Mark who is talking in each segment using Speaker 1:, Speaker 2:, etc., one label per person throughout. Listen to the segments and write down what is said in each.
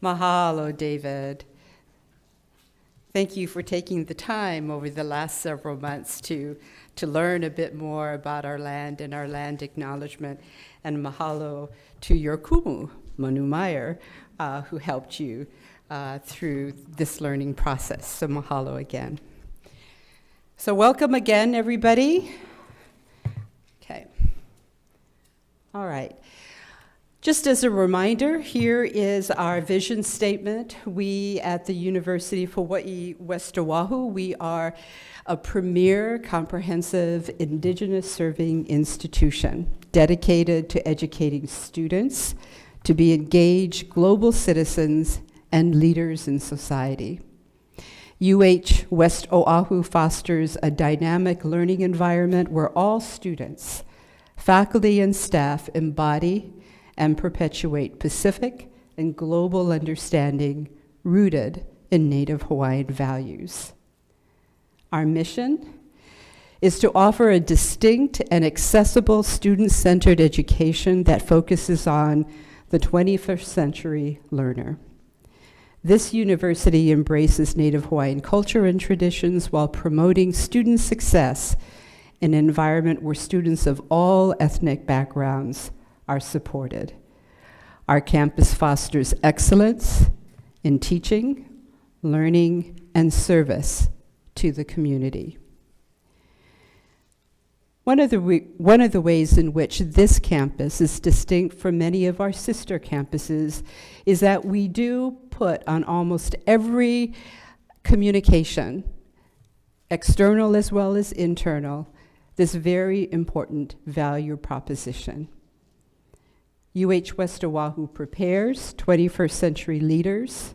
Speaker 1: Mahalo, David. Thank you for taking the time over the last several months to learn a bit more about our land and our land acknowledgement. And mahalo to your kumu, Manu Meyer, who helped you through this learning process. So mahalo again. So welcome again, everybody. Okay. All right. Just as a reminder, here is our vision statement. We at the University of Hawaii West Oahu, we are a premier comprehensive Indigenous serving institution dedicated to educating students to be engaged global citizens and leaders in society. UH West Oahu fosters a dynamic learning environment where all students, faculty, and staff embody and perpetuate Pacific and global understanding rooted in Native Hawaiian values. Our mission is to offer a distinct and accessible student-centered education that focuses on the 21st century learner. This university embraces Native Hawaiian culture and traditions while promoting student success in an environment where students of all ethnic backgrounds are supported. Our campus fosters excellence in teaching, learning, and service to the community. One of the ways in which this campus is distinct from many of our sister campuses is that we do put on almost every communication, external as well as internal, this very important value proposition. UH West Oahu prepares 21st century leaders.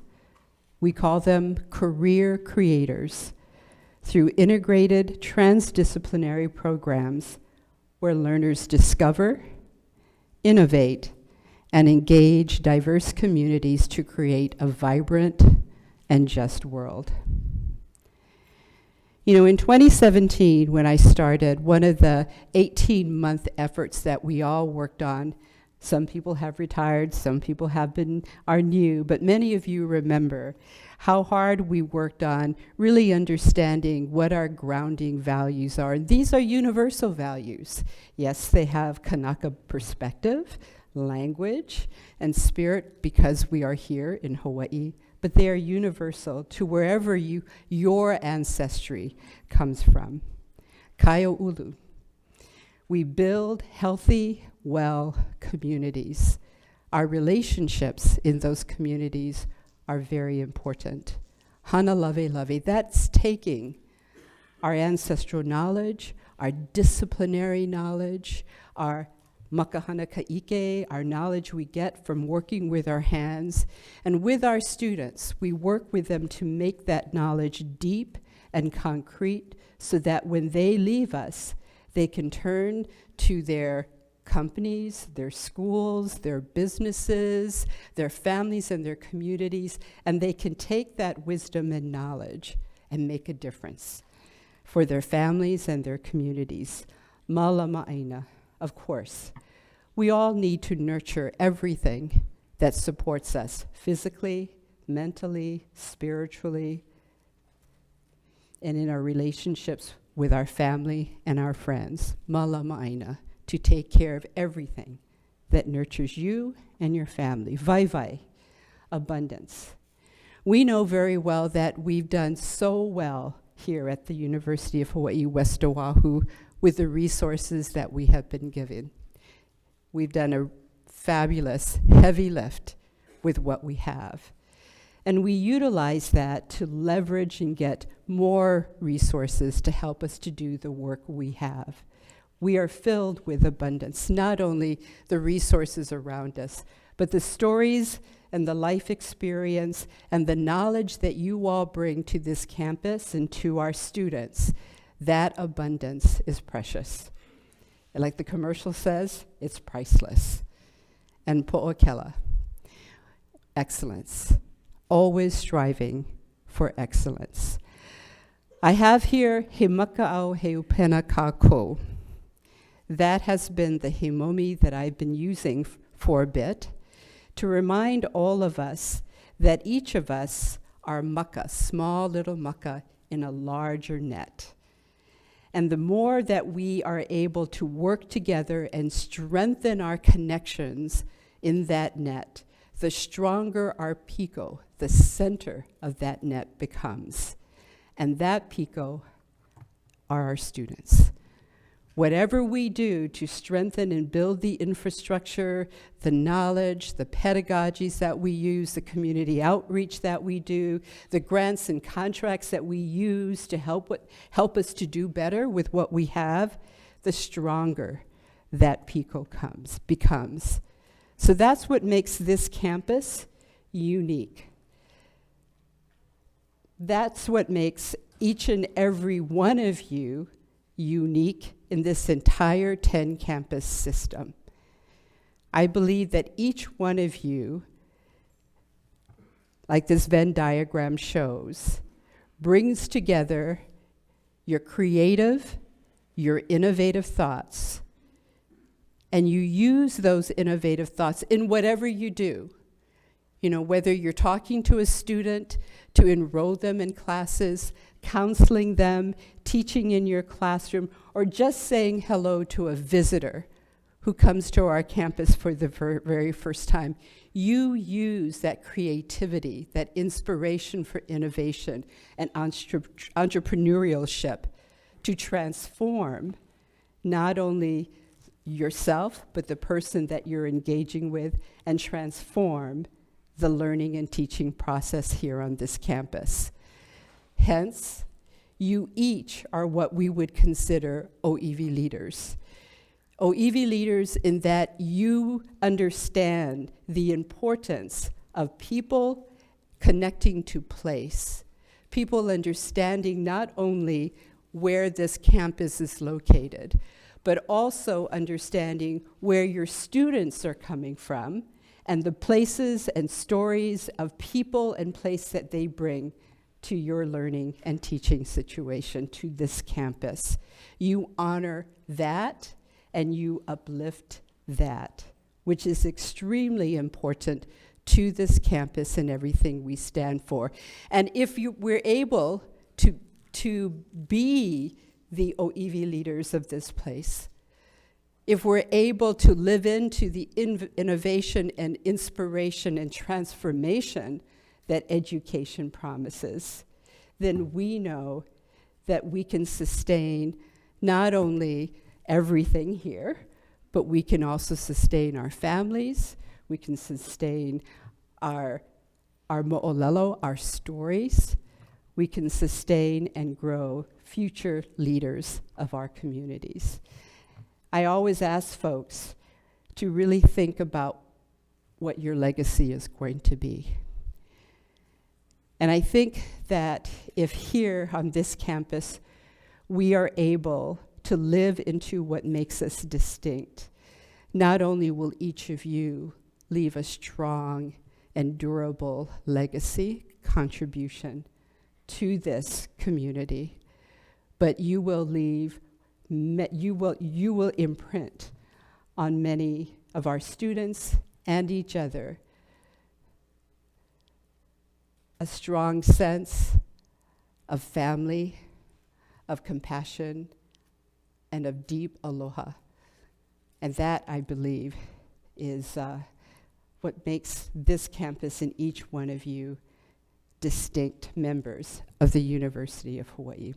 Speaker 1: We call them career creators through integrated transdisciplinary programs where learners discover, innovate, and engage diverse communities to create a vibrant and just world. You know, in 2017, when I started, one of the 18-month efforts that we all worked on, some people have retired, some people are new, but many of you remember how hard we worked on really understanding what our grounding values are. And these are universal values. Yes, they have Kanaka perspective, language, and spirit because we are here in Hawaii, but they are universal to wherever your ancestry comes from. Kaya ulu. We build healthy, well communities. Our relationships in those communities are very important. Hana lave lave, that's taking our ancestral knowledge, our disciplinary knowledge, our makahana ka'ike, our knowledge we get from working with our hands, and with our students, we work with them to make that knowledge deep and concrete so that when they leave us, they can turn to their companies, their schools, their businesses, their families, and their communities, and they can take that wisdom and knowledge and make a difference for their families and their communities. Malama'aina, of course. We all need to nurture everything that supports us physically, mentally, spiritually, and in our relationships with our family and our friends. Malama'aina. To take care of everything that nurtures you and your family. Vai, abundance. We know very well that we've done so well here at the University of Hawaii West Oahu with the resources that we have been given. We've done a fabulous heavy lift with what we have. And we utilize that to leverage and get more resources to help us to do the work we have. We are filled with abundance, not only the resources around us, but the stories and the life experience and the knowledge that you all bring to this campus and to our students. That abundance is precious. And like the commercial says, it's priceless. And po'okela, excellence, always striving for excellence. I have here he maka'au he upena kako. That has been the himomi that I've been using for a bit to remind all of us that each of us are mucka, small little mucka in a larger net. And the more that we are able to work together and strengthen our connections in that net, the stronger our pico, the center of that net, becomes. And that pico are our students. Whatever we do to strengthen and build the infrastructure, the knowledge, the pedagogies that we use, the community outreach that we do, the grants and contracts that we use to help us to do better with what we have, the stronger that pico becomes. So that's what makes this campus unique. That's what makes each and every one of you unique in this entire 10-campus system. I believe that each one of you, like this Venn diagram shows, brings together your creative, your innovative thoughts, and you use those innovative thoughts in whatever you do. You know, whether you're talking to a student to enroll them in classes, counseling them, teaching in your classroom, or just saying hello to a visitor who comes to our campus for the very first time, you use that creativity, that inspiration for innovation and entrepreneurship to transform not only yourself, but the person that you're engaging with, and transform the learning and teaching process here on this campus. Hence, you each are what we would consider OEV leaders. OEV leaders in that you understand the importance of people connecting to place, people understanding not only where this campus is located, but also understanding where your students are coming from and the places and stories of people and place that they bring to your learning and teaching situation, to this campus. You honor that and you uplift that, which is extremely important to this campus and everything we stand for. And if we're able to be the OEV leaders of this place, if we're able to live into the innovation and inspiration and transformation that education promises, then we know that we can sustain not only everything here, but we can also sustain our families, we can sustain our mo'olelo, our stories, we can sustain and grow future leaders of our communities. I always ask folks to really think about what your legacy is going to be. And I think that if here on this campus, we are able to live into what makes us distinct, not only will each of you leave a strong and durable legacy contribution to this community, but you will leave, you will imprint on many of our students and each other a strong sense of family, of compassion, and of deep aloha. And that, I believe, is what makes this campus and each one of you distinct members of the University of Hawaii.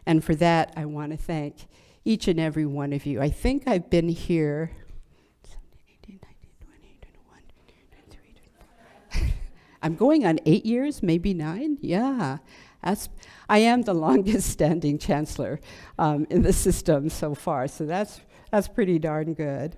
Speaker 1: And for that, I want to thank each and every one of you. I think I've been here 18, 19, 20, 21, 23, 24. I'm going on 8 years, maybe 9. Yeah, I am the longest standing chancellor in the system so far, so that's pretty darn good.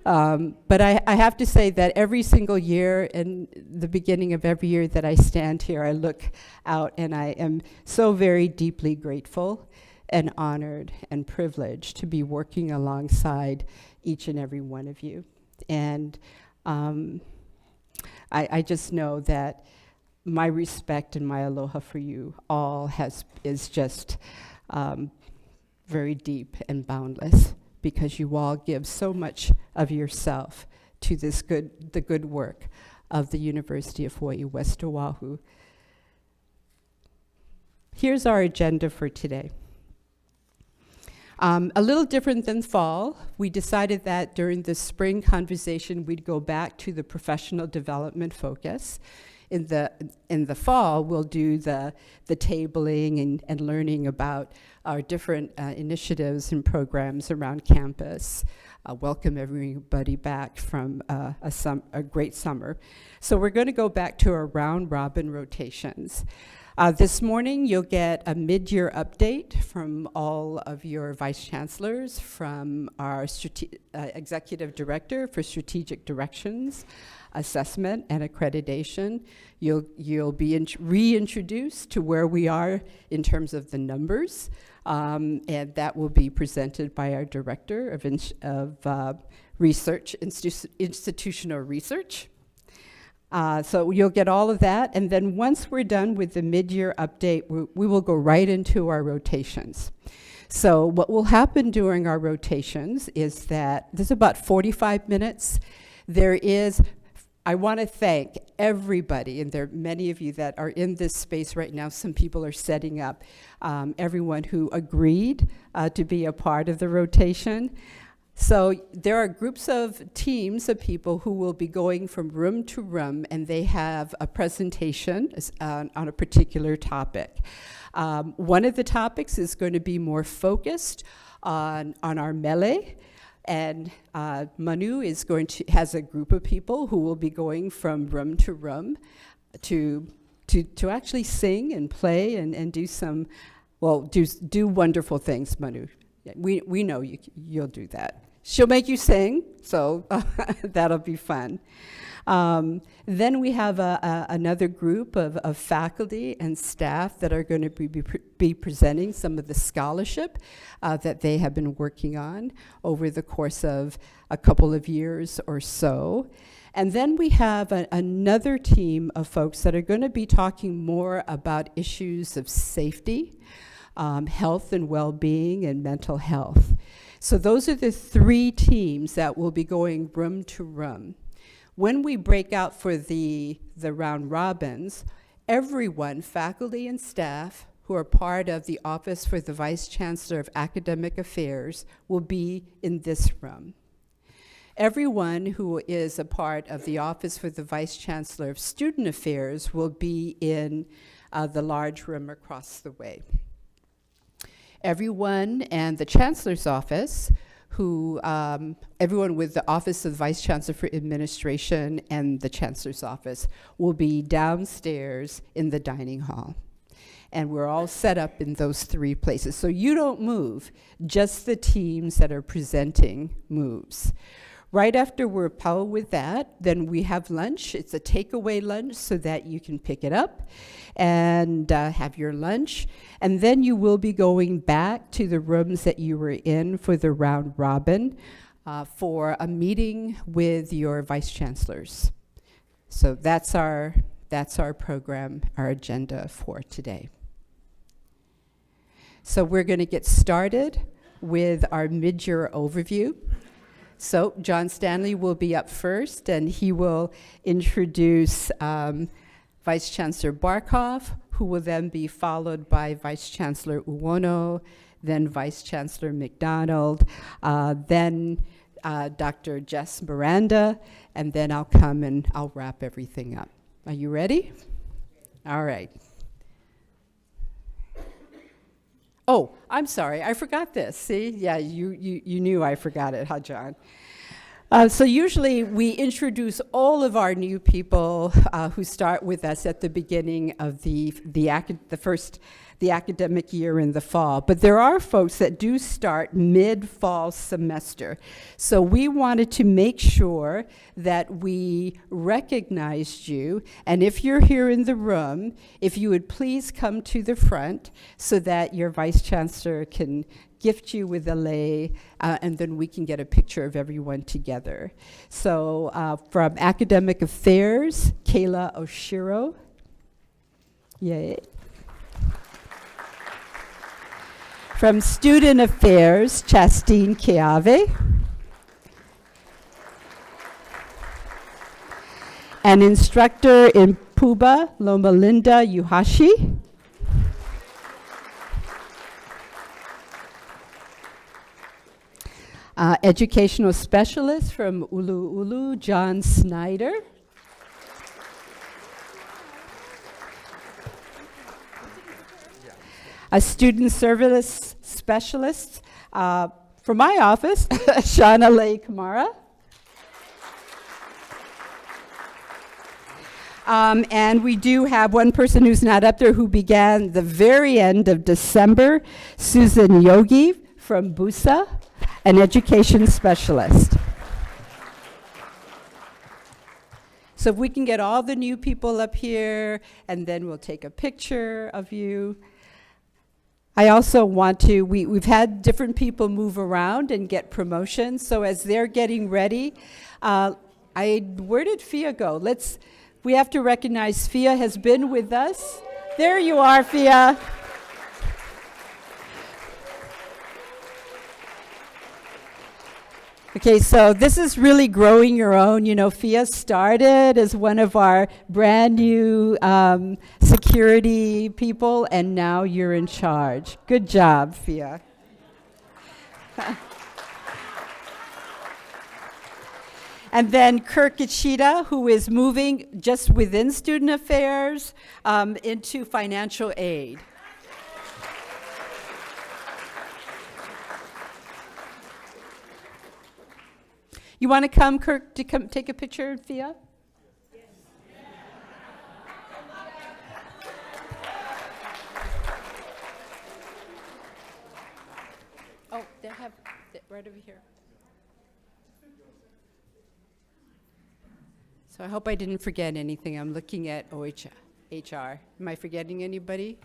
Speaker 1: But I have to say that every single year, in the beginning of every year that I stand here, I look out and I am so very deeply grateful and honored and privileged to be working alongside each and every one of you. And I just know that my respect and my aloha for you all is just very deep and boundless, because you all give so much of yourself to the good work of the University of Hawaii, West Oahu. Here's our agenda for today. A little different than fall. We decided that during the spring conversation, we'd go back to the professional development focus. In the fall, we'll do the tabling and learning about our different initiatives and programs around campus. Welcome everybody back from a great summer. So we're going to go back to our round-robin rotations. This morning, you'll get a mid-year update from all of your vice chancellors, from our executive director for strategic directions, assessment, and accreditation. You'll be reintroduced to where we are in terms of the numbers, and that will be presented by our director of research, institutional research. So you'll get all of that, and then once we're done with the mid-year update, we will go right into our rotations. So what will happen during our rotations is that there's about 45 minutes. I want to thank everybody, and there are many of you that are in this space right now. Some people are setting up, everyone who agreed to be a part of the rotation. So there are groups of teams of people who will be going from room to room, and they have a presentation on a particular topic. One of the topics is going to be more focused on our mele, and Manu has a group of people who will be going from room to room to actually sing and play and do some, do wonderful things, Manu. We know you'll do that. She'll make you sing, so that'll be fun. Then we have another group of faculty and staff that are going to be presenting some of the scholarship that they have been working on over the course of a couple of years or so. And then we have another team of folks that are going to be talking more about issues of safety, health and well-being, and mental health. So those are the three teams that will be going room to room. When we break out for the round robins, everyone, faculty and staff, who are part of the Office for the Vice Chancellor of Academic Affairs will be in this room. Everyone who is a part of the Office for the Vice Chancellor of Student Affairs will be in the large room across the way. Everyone and the Chancellor's Office, everyone with the Office of the Vice Chancellor for Administration and the Chancellor's Office will be downstairs in the dining hall. And we're all set up in those three places. So you don't move, just the teams that are presenting moves. Right after we're powered with that, then we have lunch. It's a takeaway lunch so that you can pick it up and have your lunch. And then you will be going back to the rooms that you were in for the round robin for a meeting with your vice chancellors. So that's our program, our agenda for today. So we're going to get started with our mid-year overview. So John Stanley will be up first, and he will introduce Vice Chancellor Barkov, who will then be followed by Vice Chancellor Uono, then Vice Chancellor McDonald, then Dr. Jess Miranda, and then I'll come and I'll wrap everything up. Are you ready? All right. Oh, I'm sorry, I forgot this. See, yeah, you knew I forgot it, huh, John? So usually we introduce all of our new people who start with us at the beginning of the academic year in the fall. But there are folks that do start mid-fall semester. So we wanted to make sure that we recognized you. And if you're here in the room, if you would please come to the front so that your Vice Chancellor can gift you with a lei, and then we can get a picture of everyone together. So from Academic Affairs, Kayla Oshiro. Yay. From Student Affairs, Chastine Keave. and instructor in Puba, Loma Linda Yuhashi. Educational specialist from Ulu Ulu, John Snyder. A student service specialist from my office, Shauna Leigh Kamara. And we do have one person who's not up there who began the very end of December, Susan Yogi from Busa, an education specialist. So if we can get all the new people up here, and then we'll take a picture of you. I also want to, we've had different people move around and get promotions, so as they're getting ready, where did Fia go? We have to recognize Fia has been with us. There you are, Fia. Okay, so this is really growing your own. You know, Fia started as one of our brand new security people, and now you're in charge. Good job, Fia. And then Kirk Ichida, who is moving just within student affairs into financial aid. You want to come, Kirk, to come take a picture, Fia? Yes. Oh, they have right over here. So I hope I didn't forget anything. I'm looking at HR. Am I forgetting anybody?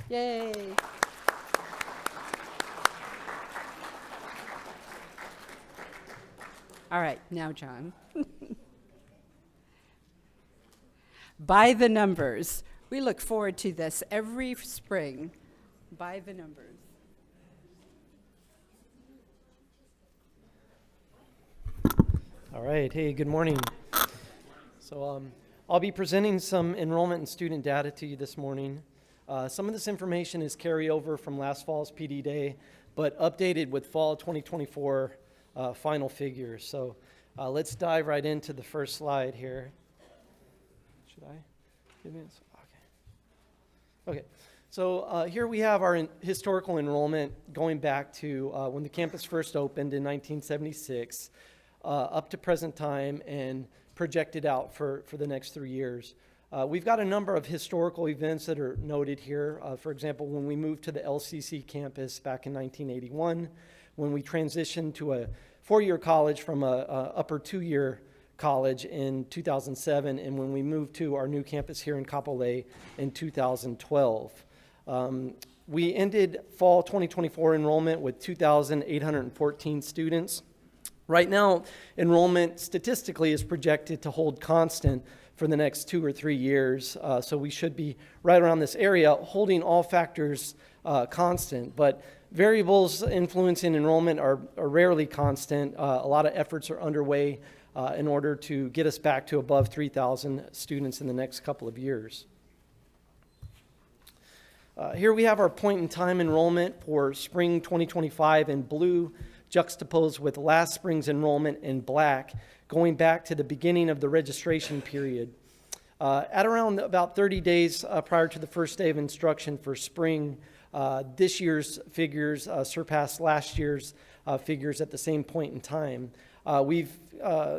Speaker 1: Yay. All right, now John. By the numbers. We look forward to this every spring. By the numbers.
Speaker 2: All right, hey, good morning. So I'll be presenting some enrollment and student data to you this morning. Some of this information is carryover from last fall's PD Day, but updated with fall 2024 final figures. So let's dive right into the first slide here. Should I give this? Okay. So here we have our historical enrollment going back to when the campus first opened in 1976 up to present time and projected out for the next 3 years. We've got a number of historical events that are noted here. For example, when we moved to the LCC campus back in 1981, when we transitioned to a four-year college from a upper two-year college in 2007, and when we moved to our new campus here in Kapolei in 2012. We ended fall 2024 enrollment with 2,814 students. Right now, enrollment statistically is projected to hold constant for the next 2 or 3 years. So we should be right around this area, holding all factors constant. But variables influencing enrollment are rarely constant. A lot of efforts are underway in order to get us back to above 3,000 students in the next couple of years. Here we have our point in time enrollment for spring 2025 in blue, juxtaposed with last spring's enrollment in black, going back to the beginning of the registration period. At around about 30 days prior to the first day of instruction for spring, this year's figures surpassed last year's figures at the same point in time. We've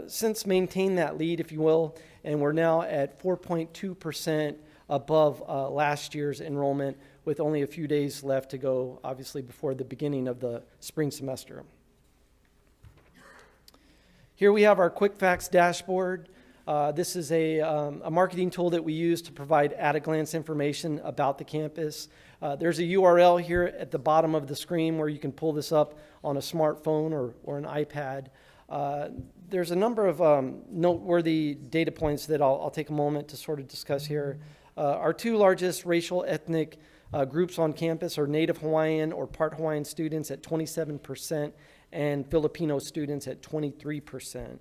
Speaker 2: since maintained that lead, if you will, and we're now at 4.2% above last year's enrollment, with only a few days left to go, obviously, before the beginning of the spring semester. Here we have our quick facts dashboard. This is a marketing tool that we use to provide at-a-glance information about the campus. There's a URL here at the bottom of the screen where you can pull this up on a smartphone or an iPad. There's a number of noteworthy data points that I'll take a moment to sort of discuss here. Our two largest racial ethnic groups on campus are Native Hawaiian or part Hawaiian students at 27% and Filipino students at 23%.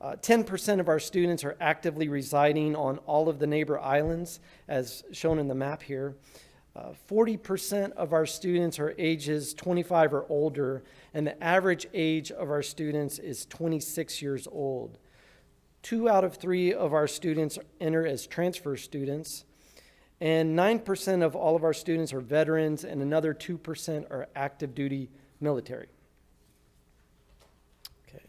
Speaker 2: 10% of our students are actively residing on all of the neighbor islands, as shown in the map here. 40% of our students are ages 25 or older, and the average age of our students is 26 years old. 2 out of 3 of our students enter as transfer students, and 9% of all of our students are veterans, and another 2% are active duty military. Okay.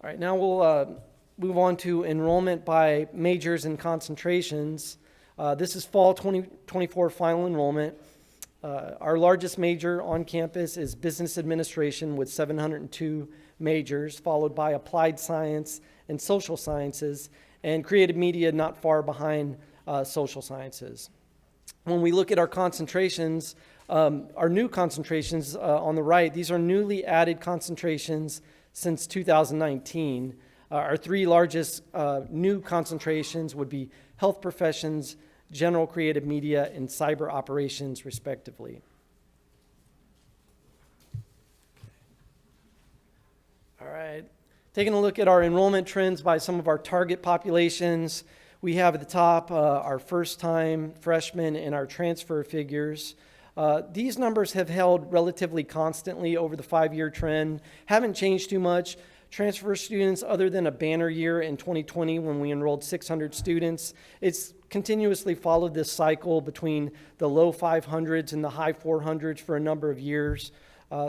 Speaker 2: All right, now we'll move on to enrollment by majors and concentrations. This is fall 2024 final enrollment. Our largest major on campus is business administration with 702 majors, followed by applied science and social sciences, and creative media not far behind social sciences. When we look at our concentrations, our new concentrations on the right, these are newly added concentrations since 2019. Our 3 largest new concentrations would be health professions, general creative media, and cyber operations, respectively. All right. Taking a look at our enrollment trends by some of our target populations, we have at the top our first-time freshmen and our transfer figures. These numbers have held relatively constantly over the 5-year trend, haven't changed too much. Transfer students, other than a banner year in 2020 when we enrolled 600 students, it's continuously followed this cycle between the low 500s and the high 400s for a number of years.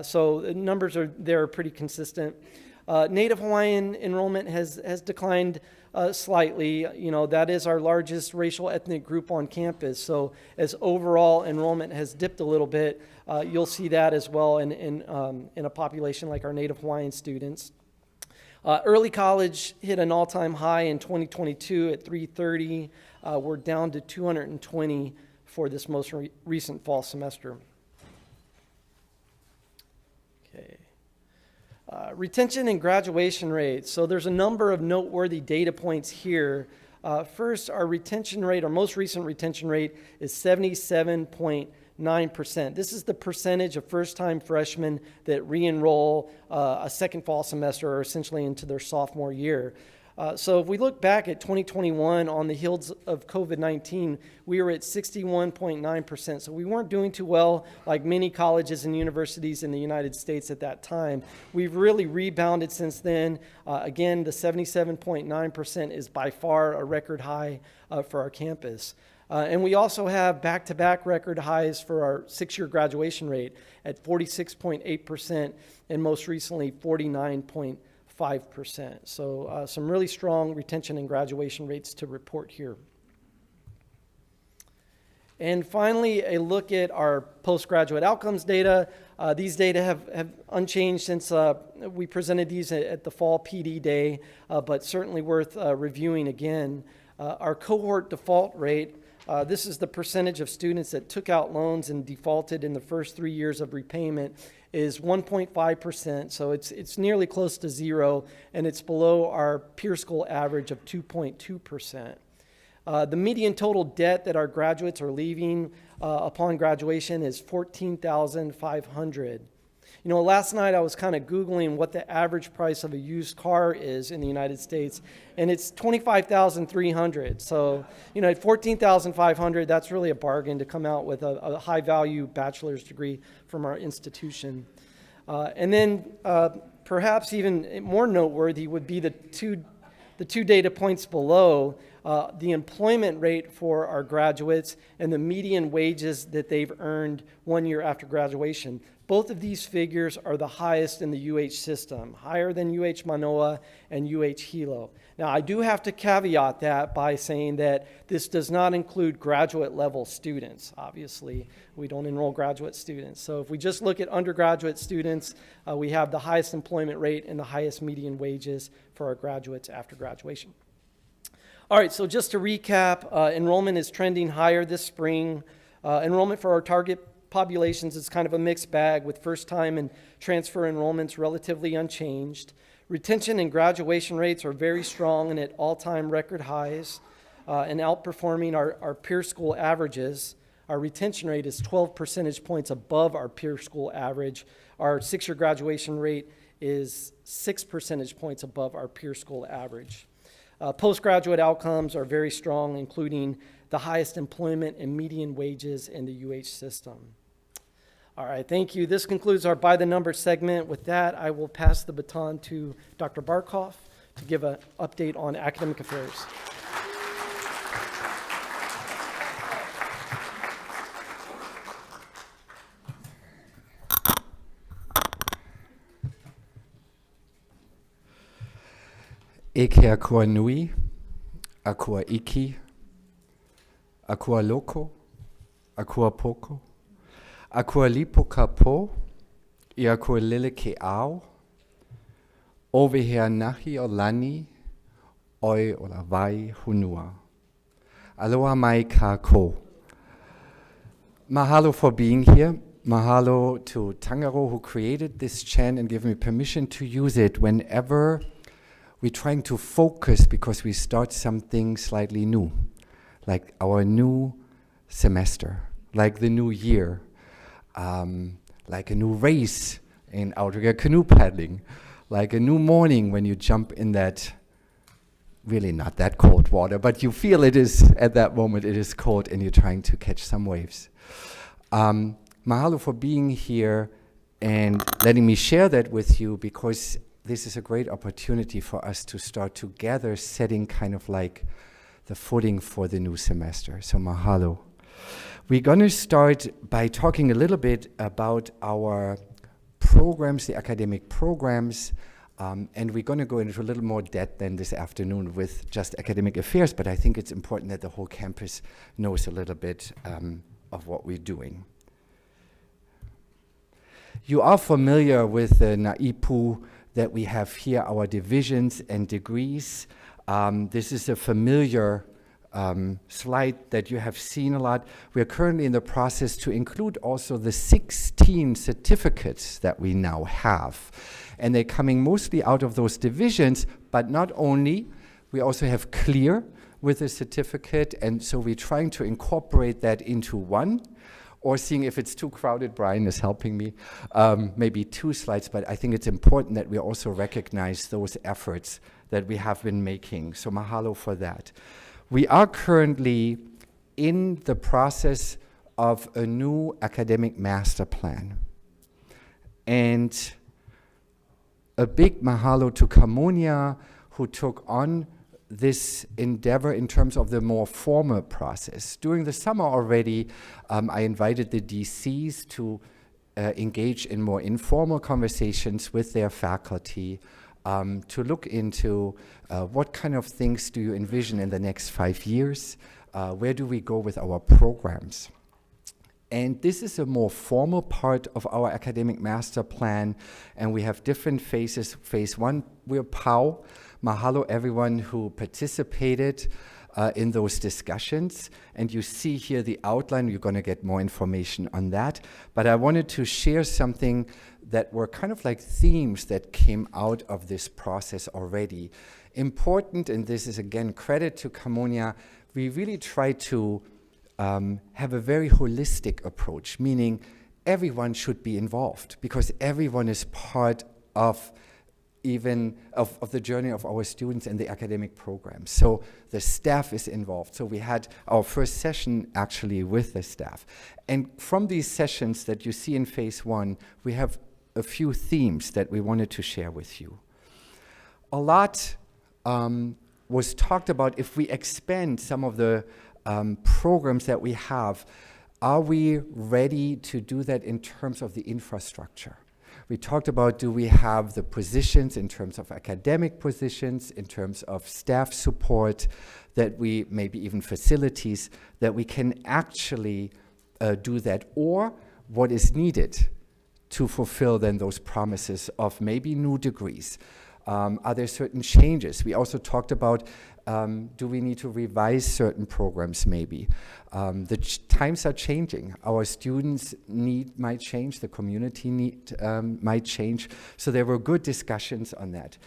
Speaker 2: So the numbers are pretty consistent. Native Hawaiian enrollment has declined slightly. You know, that is our largest racial ethnic group on campus. So as overall enrollment has dipped a little bit, you'll see that as well in a population like our Native Hawaiian students. Early college hit an all-time high in 2022 at 330. We're down to 220 for this most recent fall semester. Okay. Retention and graduation rates. So there's a number of noteworthy data points here. First, our retention rate, our most recent retention rate is 77.9%. This is the percentage of first-time freshmen that re-enroll a second fall semester or essentially into their sophomore year. So if we look back at 2021 on the heels of COVID-19, we were at 61.9%. So we weren't doing too well like many colleges and universities in the United States at that time. We've really rebounded since then. Again, the 77.9% is by far a record high for our campus. And we also have back-to-back record highs for our 6-year graduation rate at 46.8% and most recently 49.5%. So some really strong retention and graduation rates to report here. And finally, a look at our postgraduate outcomes data. These data have unchanged since we presented these at the fall PD day, but certainly worth reviewing again. Our cohort default rate, this is the percentage of students that took out loans and defaulted in the first 3 years of repayment, is 1.5%. So it's nearly close to zero, and it's below our peer school average of 2.2%. The median total debt that our graduates are leaving upon graduation is $14,500. You know, last night I was kind of Googling what the average price of a used car is in the United States, and it's $25,300. So, you know, at $14,500, that's really a bargain to come out with a high-value bachelor's degree from our institution. And then perhaps even more noteworthy would be the two data points below, the employment rate for our graduates and the median wages that they've earned 1 year after graduation. Both of these figures are the highest in the UH system, higher than UH Manoa and UH Hilo. Now, I do have to caveat that by saying that this does not include graduate level students. Obviously, we don't enroll graduate students. So if we just look at undergraduate students, we have the highest employment rate and the highest median wages for our graduates after graduation. All right, so just to recap, enrollment is trending higher this spring. Enrollment for our target populations is kind of a mixed bag, with first-time and transfer enrollments relatively unchanged. Retention and graduation rates are very strong and at all-time record highs, and outperforming our peer school averages. Our retention rate is 12 percentage points above our peer school average. Our six-year graduation rate is 6 percentage points above our peer school average. Postgraduate outcomes are very strong, including the highest employment and median wages in the UH system. All right, thank you. This concludes our By the Numbers segment. With that, I will pass the baton to Dr. Barkhoff to give an update on academic affairs.
Speaker 3: Eke akua nui, akua iki, akua loko, akua poko, akua lipo ka po, I akua lele ke au, ove hea nahi o lani, oi o la vai hunua. Aloha mai ka ko. Mahalo for being here. Mahalo to Tangaro who created this chant and gave me permission to use it whenever we're trying to focus because we start something slightly new, like our new semester, like the new year, like a new race in outrigger canoe paddling, like a new morning when you jump in that really not that cold water, but you feel it is, at that moment it is cold and you're trying to catch some waves. Mahalo for being here and letting me share that with you, because this is a great opportunity for us to start together setting kind of like the footing for the new semester. So mahalo. We're going to start by talking a little bit about our programs, the academic programs, and we're going to go into a little more depth than this afternoon with just academic affairs, but I think it's important that the whole campus knows a little bit of what we're doing. You are familiar with the Naipu that we have here, our divisions and degrees. This is a familiar slide that you have seen a lot. We're currently in the process to include also the 16 certificates that we now have. And they're coming mostly out of those divisions, but not only, we also have clear with a certificate, and so we're trying to incorporate that into one, or seeing if it's too crowded. Brian is helping me, maybe 2 slides, but I think it's important that we also recognize those efforts that we have been making. So mahalo for that. We are currently in the process of a new academic master plan. And a big mahalo to Kamonia, who took on this endeavor in terms of the more formal process. During the summer already, I invited the DCs to engage in more informal conversations with their faculty to look into what kind of things do you envision in the next 5 years? Where do we go with our programs? And this is a more formal part of our academic master plan, and we have different phases. Phase 1, we're POW. Mahalo everyone who participated in those discussions. And you see here the outline. You're going to get more information on that. But I wanted to share something that were kind of like themes that came out of this process already. Important, and this is again credit to Kamonia, we really try to have a very holistic approach, meaning everyone should be involved because everyone is part of of the journey of our students and the academic program. So the staff is involved. So we had our first session actually with the staff. And from these sessions that you see in phase 1, we have a few themes that we wanted to share with you. A lot was talked about if we expand some of the programs that we have. Are we ready to do that in terms of the infrastructure? We talked about, do we have the positions in terms of academic positions, in terms of staff support, that we, maybe even facilities, that we can actually do that, or what is needed to fulfill then those promises of maybe new degrees? Are there certain changes? We also talked about, do we need to revise certain programs maybe? The times are changing. Our students' need might change, the community need might change. So there were good discussions on that.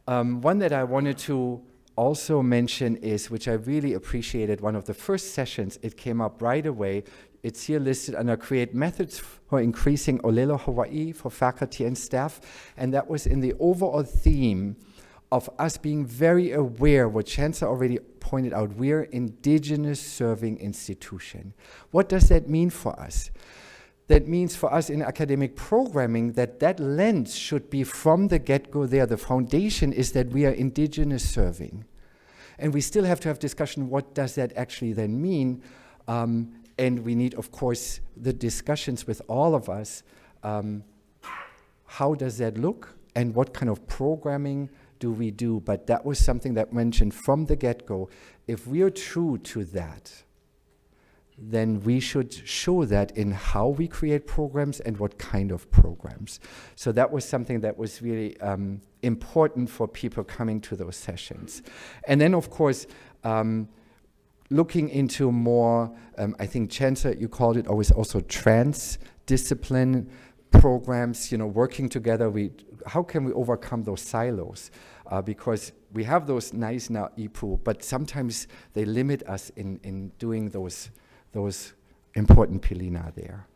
Speaker 3: One that I wanted to also mention is, which I really appreciated, one of the first sessions, it came up right away. It's here listed under Create Methods for Increasing Olelo Hawaii for Faculty and Staff. And that was in the overall theme of us being very aware, what Chancellor already pointed out, we're indigenous serving institution. What does that mean for us? That means for us in academic programming that that lens should be from the get-go there. The foundation is that we are indigenous serving. And we still have to have discussion, what does that actually then mean? And we need, of course, the discussions with all of us. How does that look? And what kind of programming do we do? But that was something that mentioned from the get-go. If we are true to that, then we should show that in how we create programs and what kind of programs. So that was something that was really important for people coming to those sessions. And then, of course, looking into more, I think Chancellor, you called it always also trans-discipline programs, working together. How can we overcome those silos? Because we have those nice now IPU, but sometimes they limit us in doing those important pilina there.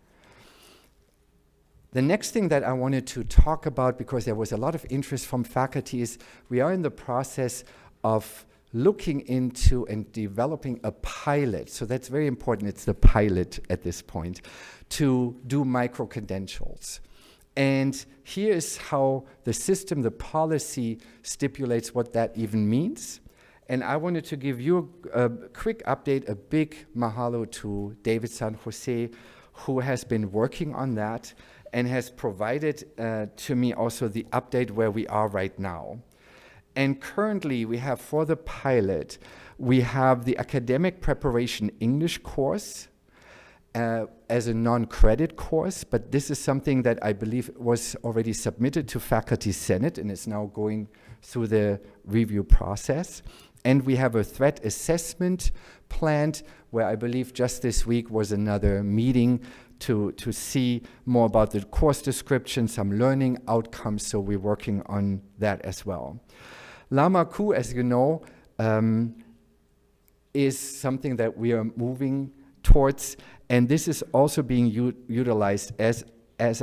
Speaker 3: The next thing that I wanted to talk about, because there was a lot of interest from faculty, is we are in the process of looking into and developing a pilot. So that's very important. It's the pilot at this point to do micro-credentials. And here is how the system, the policy stipulates what that even means. And I wanted to give you a quick update, a big mahalo to David San Jose, who has been working on that and has provided to me also the update where we are right now. And currently we have, for the pilot, we have the academic preparation English course as a non-credit course, but this is something that I believe was already submitted to Faculty Senate and is now going through the review process. And we have a threat assessment planned, where I believe just this week was another meeting to see more about the course description, some learning outcomes, so we're working on that as well. Lama Ku, as you know, is something that we are moving towards, and this is also being utilized as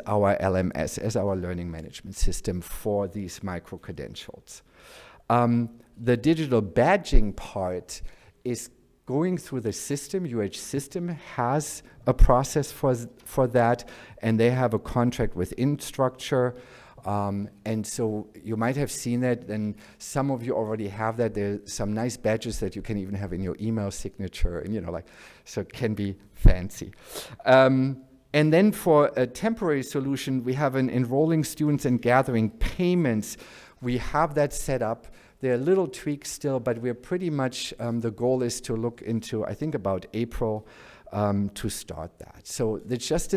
Speaker 3: our LMS, as our learning management system for these micro-credentials. The digital badging part is going through the system. UH system has a process for that, and they have a contract with Instructure. And so you might have seen that, and some of you already have that. There's some nice badges that you can even have in your email signature, and so it can be fancy. And then for a temporary solution, we have an enrolling students and gathering payments. We have that set up. There are little tweaks still, but we're pretty much, the goal is to look into, I think, about April to start that. So it's just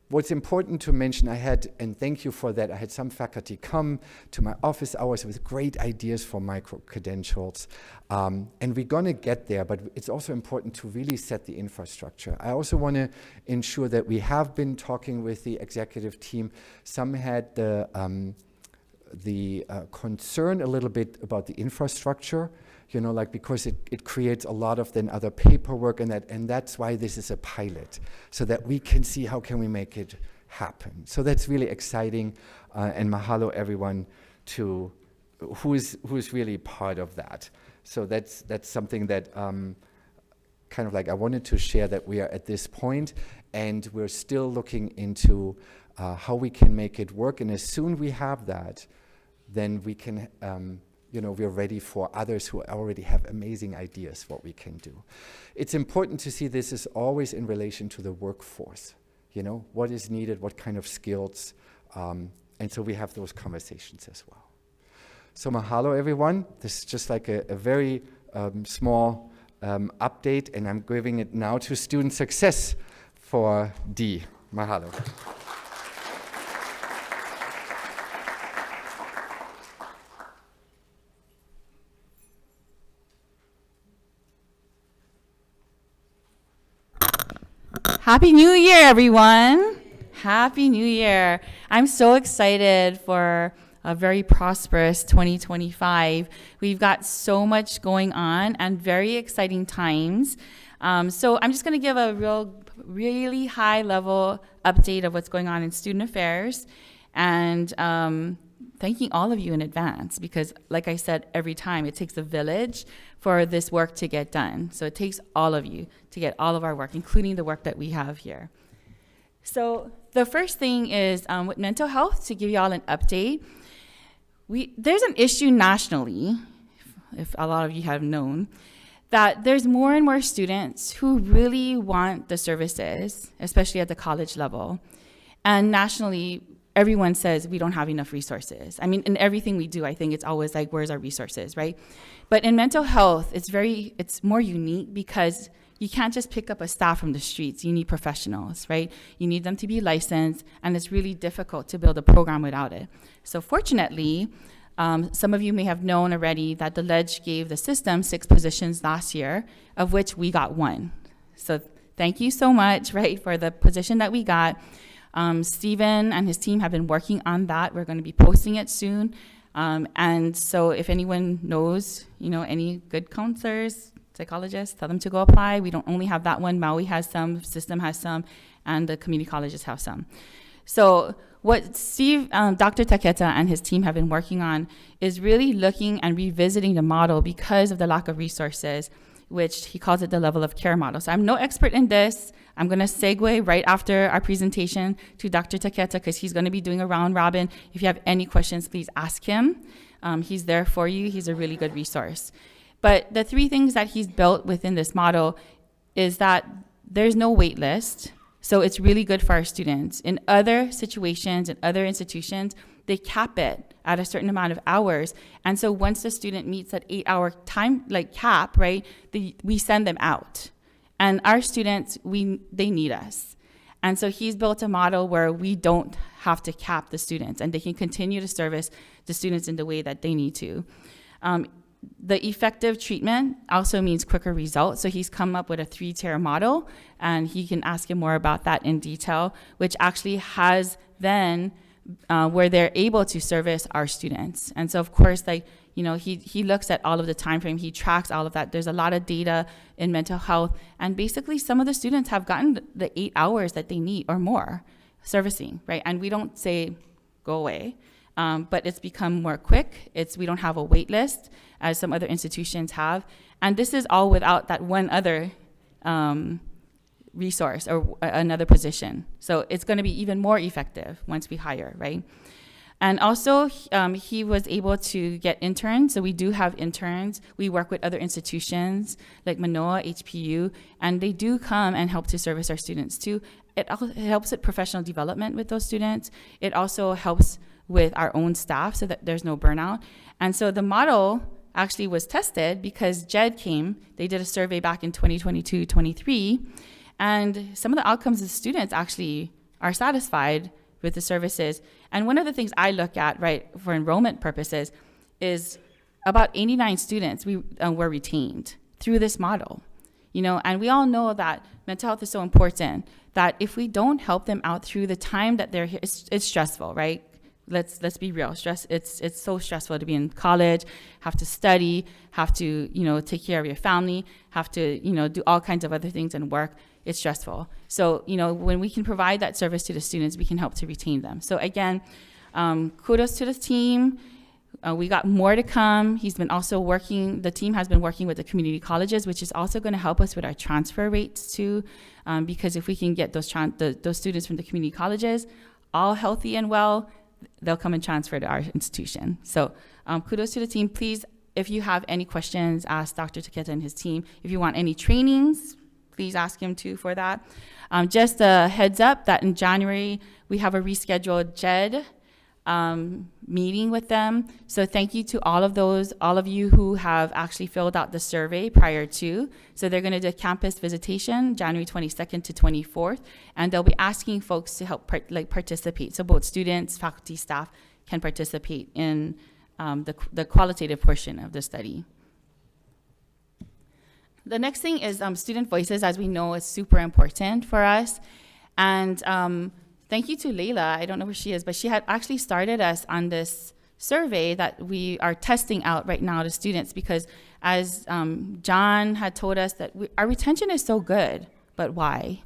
Speaker 3: what's important to mention, and thank you for that, I had some faculty come to my office hours with great ideas for micro-credentials, and we're going to get there, but it's also important to really set the infrastructure. I also want to ensure that we have been talking with the executive team. Some had the concern a little bit about the infrastructure, because it creates a lot of then other paperwork and that's why this is a pilot, so that we can see how can we make it happen. So that's really exciting, and mahalo everyone who is really part of that. So that's something that kind of like I wanted to share, that we are at this point, and we're still looking into how we can make it work. And as soon we have that, then we can we're ready for others who already have amazing ideas what we can do. It's important to see this is always in relation to the workforce. What is needed, what kind of skills, and so we have those conversations as well. So mahalo, everyone. This is just like a very small update, and I'm giving it now to Student Success for D. Mahalo.
Speaker 4: Happy New Year, everyone. Happy New Year. I'm so excited for a very prosperous 2025. We've got so much going on and very exciting times. So I'm just going to give a really high level update of what's going on in student affairs, and thanking all of you in advance, because like I said, every time it takes a village for this work to get done. So it takes all of you to get all of our work, including the work that we have here. So the first thing is with mental health, to give you all an update. There's an issue nationally, if a lot of you have known, that there's more and more students who really want the services, especially at the college level. And nationally, everyone says we don't have enough resources. I mean, in everything we do, I think it's always like, where's our resources, right? But in mental health, it's more unique because you can't just pick up a staff from the streets. You need professionals, right? You need them to be licensed, and it's really difficult to build a program without it. So fortunately, some of you may have known already that the Ledge gave the system 6 positions last year, of which we got 1. So thank you so much, right, for the position that we got. Stephen and his team have been working on that. We're going to be posting it soon. And so if anyone knows, any good counselors, psychologists, tell them to go apply. We don't only have that one. Maui has some, System has some, and the community colleges have some. So what Dr. Taketa and his team have been working on is really looking and revisiting the model because of the lack of resources, which he calls it the level of care model. So I'm no expert in this. I'm going to segue right after our presentation to Dr. Taketa, because he's going to be doing a round robin. If you have any questions, please ask him. He's there for you. He's a really good resource. But the 3 things that he's built within this model is that there's no wait list. So it's really good for our students. In other situations, in other institutions, they cap it at a certain amount of hours. And so once the student meets that 8-hour time cap, right, we send them out. And our students, they need us. And so he's built a model where we don't have to cap the students, and they can continue to service the students in the way that they need to. The effective treatment also means quicker results. So he's come up with a 3-tier model, and he can ask him more about that in detail, which actually has then where they're able to service our students. And so of course, he looks at all of the time frame, he tracks all of that. There's a lot of data in mental health, and basically some of the students have gotten the 8 hours that they need or more servicing, right? And we don't say go away, but it's become more quick. We don't have a wait list as some other institutions have. And this is all without that one other resource or another position. So it's going to be even more effective once we hire, right? And also, he was able to get interns. So we do have interns. We work with other institutions like Manoa, HPU, and they do come and help to service our students too. It helps with professional development with those students. It also helps with our own staff so that there's no burnout. And so the model actually was tested because JED came. They did a survey back in 2022-23, and some of the outcomes of the students actually are satisfied with the services. And one of the things I look at, right, for enrollment purposes is about 89 students were retained through this model. And we all know that mental health is so important that if we don't help them out through the time that they're here, it's stressful, right? Let's be real. It's so stressful to be in college, have to study, have to, take care of your family, have to, do all kinds of other things and work. It's stressful. So, when we can provide that service to the students, we can help to retain them. So again, kudos to the team. We got more to come. The team has been working with the community colleges, which is also going to help us with our transfer rates too, because if we can get those students from the community colleges all healthy and well, they'll come and transfer to our institution. So kudos to the team. Please, if you have any questions, ask Dr. Taketa and his team. If you want any trainings, please ask him too for that. Just a heads up that in January, we have a rescheduled JED meeting with them. So thank you to all of you who have actually filled out the survey prior to. So they're going to do a campus visitation January 22nd to 24th, and they'll be asking folks to help participate. So both students, faculty, staff can participate in the qualitative portion of the study. The next thing is student voices, as we know, is super important for us. And thank you to Layla. I don't know where she is, but she had actually started us on this survey that we are testing out right now to students, because as John had told us that our retention is so good, but why?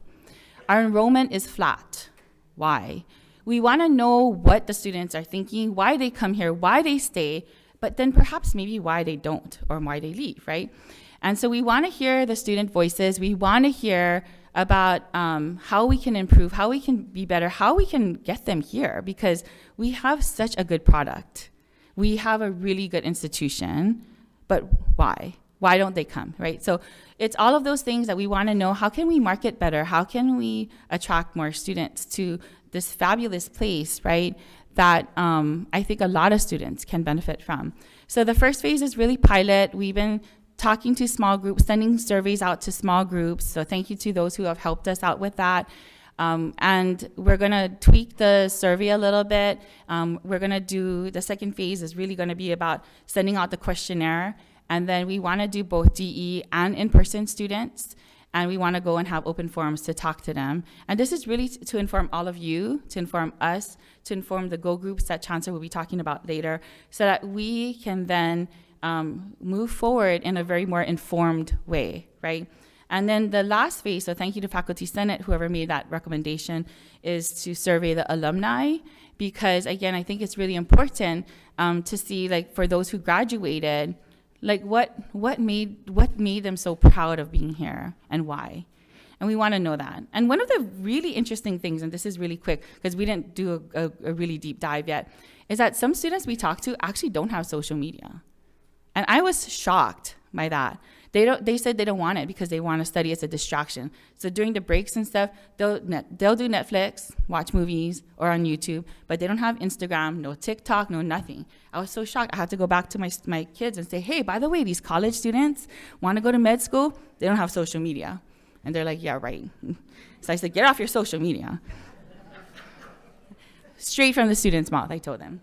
Speaker 4: Our enrollment is flat. Why? We want to know what the students are thinking, why they come here, why they stay, but then perhaps maybe why they don't or why they leave, right? And so we want to hear the student voices. We want to hear about how we can improve, how we can be better, how we can get them here, because we have such a good product. We have a really good institution, but why? Why don't they come, right? So it's all of those things that we want to know. How can we market better? How can we attract more students to this fabulous place, right, that I think a lot of students can benefit from? So the first phase is really pilot. We've been talking to small groups, sending surveys out to small groups. So thank you to those who have helped us out with that. And we're going to tweak the survey a little bit. We're going to do, the second phase is really going to be about sending out the questionnaire. And then we want to do both DE and in-person students. And we want to go and have open forums to talk to them. And this is really to inform all of you, to inform us, to inform the Go groups that Chancellor will be talking about later, so that we can then move forward in a very more informed way, right? And then the last phase, so thank you to Faculty Senate, whoever made that recommendation, is to survey the alumni, because again, I think it's really important to see, like, for those who graduated, like what made them so proud of being here and why. And we want to know that. And one of the really interesting things, and this is really quick because we didn't do a really deep dive yet, is that some students we talked to actually don't have social media. And I was shocked by that. They said they don't want it because they want to study as a distraction. So during the breaks and stuff, they'll do Netflix, watch movies, or on YouTube, but they don't have Instagram, no TikTok, no nothing. I was so shocked. I had to go back to my kids and say, hey, by the way, these college students want to go to med school, they don't have social media. And they're like, yeah, right. So I said, get off your social media. Straight from the student's mouth, I told them.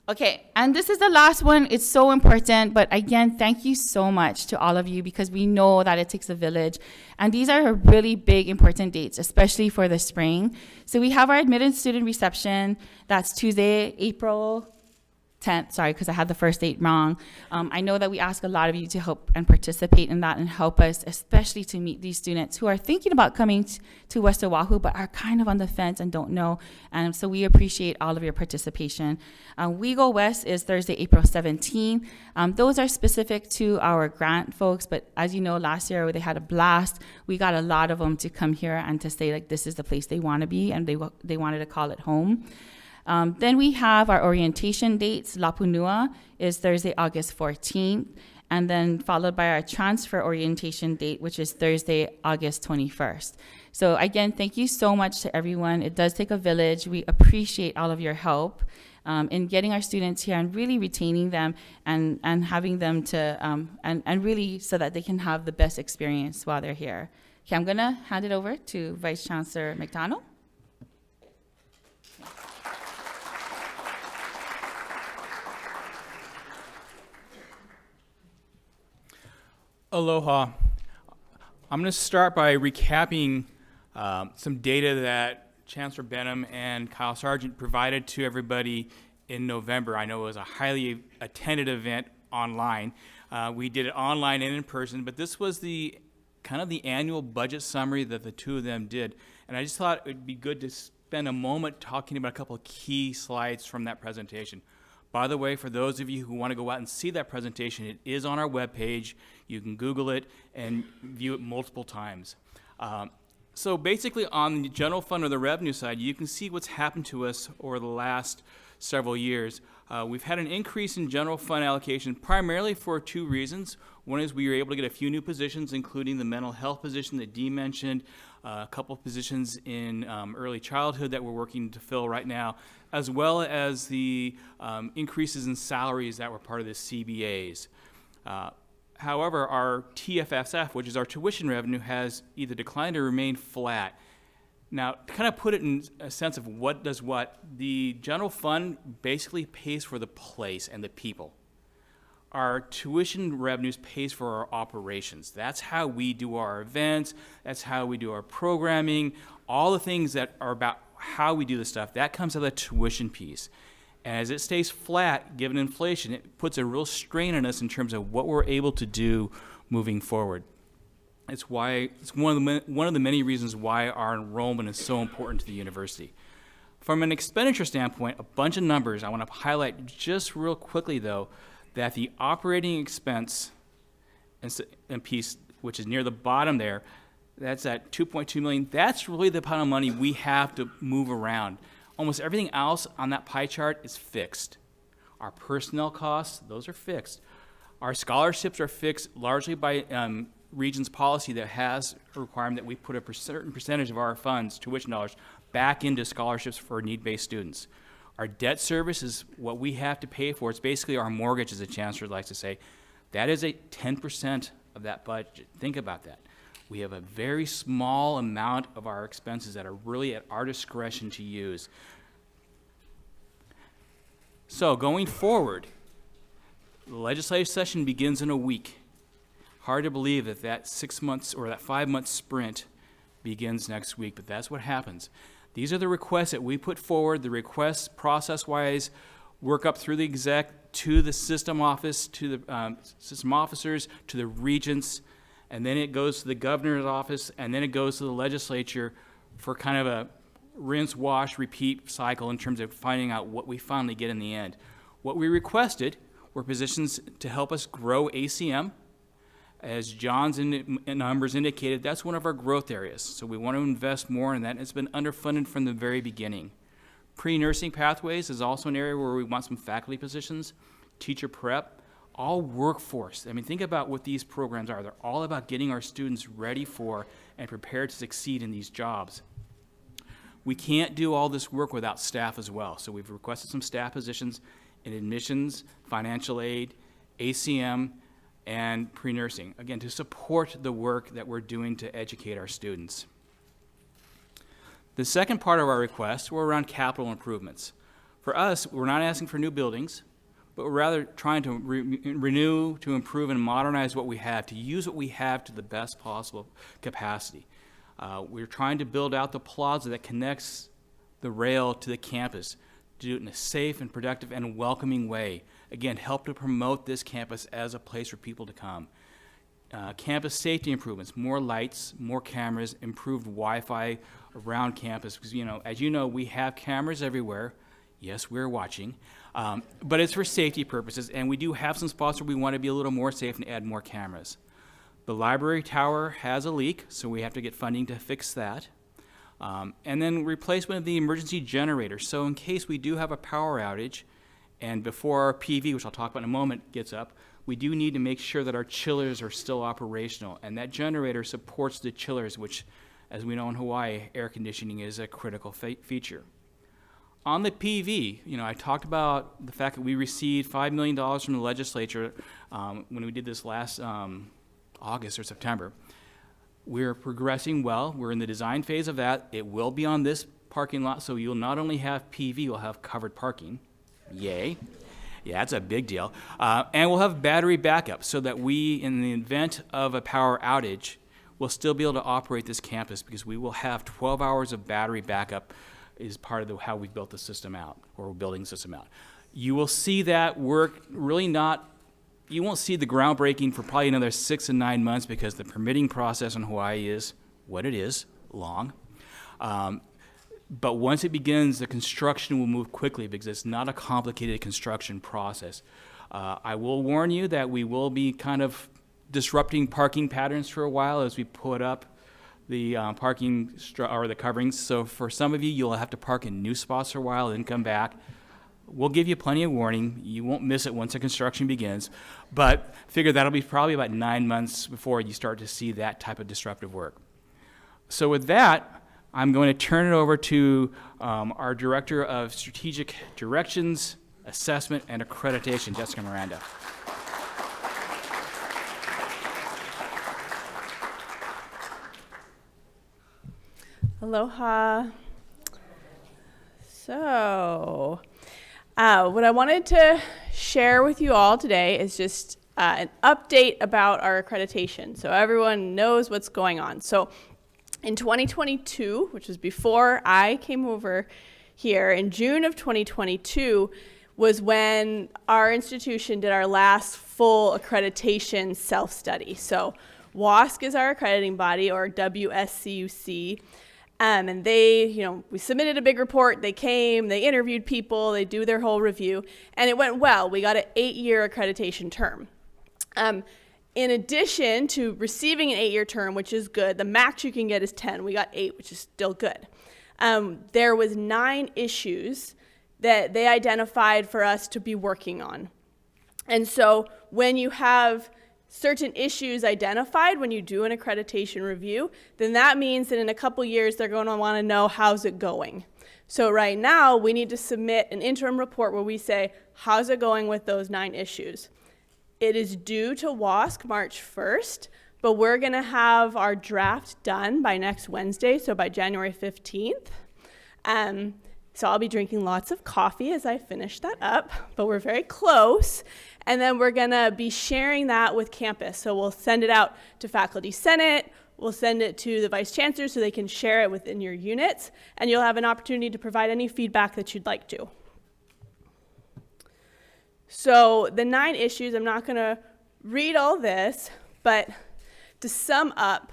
Speaker 4: Okay, and this is the last one. It's so important, but again, thank you so much to all of you, because we know that it takes a village. And these are really big, important dates, especially for the spring. So we have our admitted student reception. That's Tuesday, April 10th, sorry, because I had the first date wrong. I know that we ask a lot of you to help and participate in that and help us, especially to meet these students who are thinking about coming to West Oahu, but are kind of on the fence and don't know. And so we appreciate all of your participation. We Go West is Thursday, April 17th. Those are specific to our grant folks, but as you know, last year they had a blast. We got a lot of them to come here and to say, like, this is the place they want to be, and they wanted to call it home. Then we have our orientation dates. Lapunua is Thursday, August 14th, and then followed by our transfer orientation date, which is Thursday, August 21st. So again, thank you so much to everyone. It does take a village. We appreciate all of your help in getting our students here and really retaining them and having them to, and really so that they can have the best experience while they're here. Okay, I'm gonna hand it over to Vice Chancellor McDonald.
Speaker 5: Aloha. I'm going to start by recapping some data that Chancellor Benham and Kyle Sargent provided to everybody in November. I know it was a highly attended event online. We did it online and in person, but this was the kind of the annual budget summary that the two of them did. And I just thought it would be good to spend a moment talking about a couple of key slides from that presentation. By the way, for those of you who want to go out and see that presentation, it is on our webpage. You can Google it and view it multiple times. So basically on the general fund or the revenue side, you can see what's happened to us over the last several years. We've had an increase in general fund allocation primarily for two reasons. One is we were able to get a few new positions, including the mental health position that Dee mentioned, a couple of positions in early childhood that we're working to fill right now, as well as the increases in salaries that were part of the CBAs. However, our TFSF, which is our tuition revenue, has either declined or remained flat. Now, to kind of put it in a sense of what does what, the general fund basically pays for the place and the people. Our tuition revenues pays for our operations. That's how we do our events, that's how we do our programming, all the things that are about how we do the stuff, that comes out of the tuition piece. And as it stays flat, given inflation, it puts a real strain on us in terms of what we're able to do moving forward. It's one of the many reasons why our enrollment is so important to the university. From an expenditure standpoint, a bunch of numbers. I want to highlight just real quickly, though, that the operating expense and piece, which is near the bottom there, that's at $2.2 million. That's really the amount of money we have to move around. Almost everything else on that pie chart is fixed. Our personnel costs, those are fixed. Our scholarships are fixed largely by Region's policy that has a requirement that we put a certain percentage of our funds, tuition dollars, back into scholarships for need-based students. Our debt service is what we have to pay for. It's basically our mortgage, as the chancellor likes to say. That is a 10% of that budget. Think about that. We have a very small amount of our expenses that are really at our discretion to use. So going forward, the legislative session begins in a week. Hard to believe that that 6 months or that 5 month sprint begins next week, but that's what happens. These are the requests that we put forward. The requests process-wise work up through the exec to the system office, to the system officers, to the regents, and then it goes to the governor's office, and then it goes to the legislature for kind of a rinse, wash, repeat cycle in terms of finding out what we finally get in the end. What we requested were positions to help us grow ACM. As John's numbers indicated, that's one of our growth areas, so we want to invest more in that, and it's been underfunded from the very beginning. Pre-nursing pathways is also an area where we want some faculty positions, teacher prep, all workforce. I mean, think about what these programs are. They're all about getting our students ready for and prepared to succeed in these jobs. We can't do all this work without staff as well, so we've requested some staff positions in admissions, financial aid, ACM, and pre-nursing, again, to support the work that we're doing to educate our students. The second part of our request were around capital improvements. For us, we're not asking for new buildings, but we're rather trying to renew, to improve, and modernize what we have, to use what we have to the best possible capacity. We're trying to build out the plaza that connects the rail to the campus, to do it in a safe and productive and welcoming way. Again, help to promote this campus as a place for people to come. Campus safety improvements, more lights, more cameras, improved Wi-Fi around campus. Because, as you know, we have cameras everywhere. Yes, we're watching. But it's for safety purposes, and we do have some spots where we want to be a little more safe and add more cameras. The library tower has a leak, so we have to get funding to fix that. And then replacement of the emergency generator. So in case we do have a power outage, and before our PV, which I'll talk about in a moment, gets up, we do need to make sure that our chillers are still operational, and that generator supports the chillers, which, as we know in Hawaii, air conditioning is a critical feature. On the PV, I talked about the fact that we received $5 million from the legislature when we did this last August or September. We're progressing well. We're in the design phase of that. It will be on this parking lot, so you'll not only have PV, you'll have covered parking. Yay. Yeah, that's a big deal. And we'll have battery backup so that we, in the event of a power outage, will still be able to operate this campus because we will have 12 hours of battery backup is part of how we built the system out, or we're building the system out. You will see that work really you won't see the groundbreaking for probably another 6 to 9 months because the permitting process in Hawaii is what it is, long. But once it begins, the construction will move quickly because it's not a complicated construction process. I will warn you that we will be kind of disrupting parking patterns for a while as we put up the or the coverings. So for some of you, you'll have to park in new spots for a while, then come back. We'll give you plenty of warning. You won't miss it once the construction begins. But figure that'll be probably about 9 months before you start to see that type of disruptive work. So with that, I'm going to turn it over to our Director of Strategic Directions, Assessment, and Accreditation, Jessica Miranda.
Speaker 6: Aloha. So, what I wanted to share with you all today is just an update about our accreditation, so everyone knows what's going on. So, in 2022, which was before I came over here, in June of 2022 was when our institution did our last full accreditation self-study. So, WASC is our accrediting body, or WSCUC. And they, we submitted a big report, they came, they interviewed people, they do their whole review, and it went well. We got an 8-year accreditation term. In addition to receiving an 8-year term, which is good, the max you can get is 10. We got 8, which is still good. There was 9 issues that they identified for us to be working on. And so when you have certain issues identified when you do an accreditation review, then that means that in a couple years they're going to want to know how's it going. So right now we need to submit an interim report where we say, how's it going with those 9 issues? It is due to WASC March 1st, but we're going to have our draft done by next Wednesday, so by January 15th. So I'll be drinking lots of coffee as I finish that up, but we're very close. And then we're going to be sharing that with campus. So we'll send it out to Faculty Senate, we'll send it to the Vice Chancellor so they can share it within your units, and you'll have an opportunity to provide any feedback that you'd like to. So the 9 issues, I'm not going to read all this, but to sum up,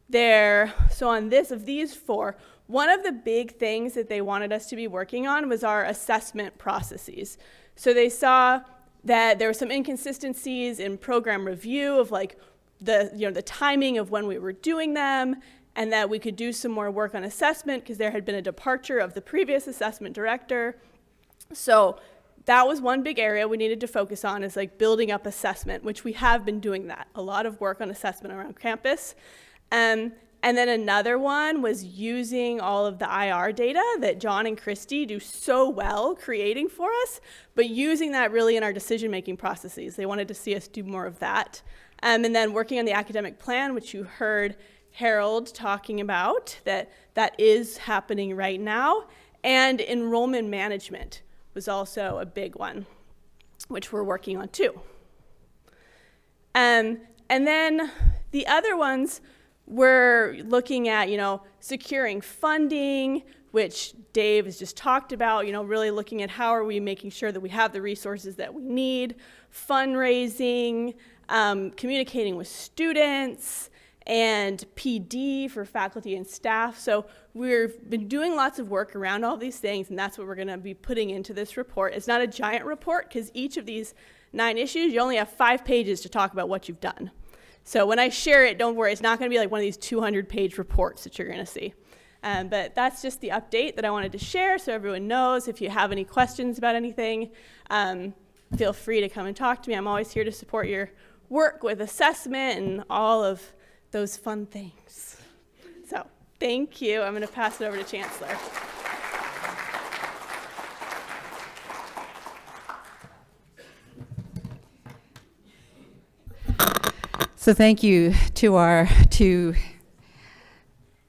Speaker 6: so on this, of these 4, one of the big things that they wanted us to be working on was our assessment processes. So they saw that there were some inconsistencies in program review of the timing of when we were doing them, and that we could do some more work on assessment because there had been a departure of the previous assessment director. So that was one big area we needed to focus on, is building up assessment, which we have been doing that. A lot of work on assessment around campus. And then another one was using all of the IR data that John and Christy do so well creating for us, but using that really in our decision-making processes. They wanted to see us do more of that. And then working on the academic plan, which you heard Harold talking about, that is happening right now. And enrollment management was also a big one, which we're working on too. And then the other ones, we're looking at, securing funding, which Dave has just talked about, really looking at how are we making sure that we have the resources that we need, fundraising, communicating with students, and PD for faculty and staff. So we've been doing lots of work around all these things, and that's what we're going to be putting into this report. It's not a giant report, because each of these 9 issues, you only have 5 pages to talk about what you've done. So when I share it, don't worry, it's not going to be like one of these 200-page reports that you're going to see. But that's just the update that I wanted to share so everyone knows. If you have any questions about anything, feel free to come and talk to me. I'm always here to support your work with assessment and all of those fun things. So thank you. I'm going to pass it over to Chancellor.
Speaker 1: So thank you to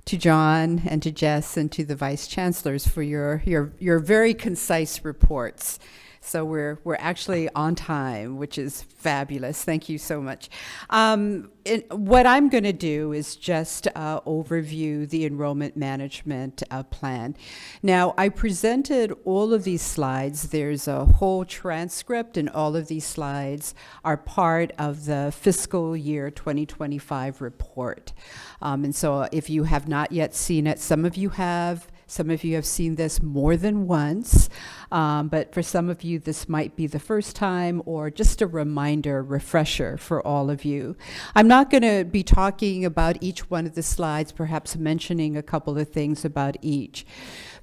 Speaker 1: John and to Jess and to the Vice Chancellors for your very concise reports. So we're actually on time, which is fabulous. Thank you so much. What I'm going to do is just overview the enrollment management plan. Now, I presented all of these slides. There's a whole transcript, and all of these slides are part of the fiscal year 2025 report. And so if you have not yet seen it, some of you have, Some of you have seen this more than once, but for some of you, this might be the first time or just a reminder, refresher for all of you. I'm not going to be talking about each one of the slides, perhaps mentioning a couple of things about each.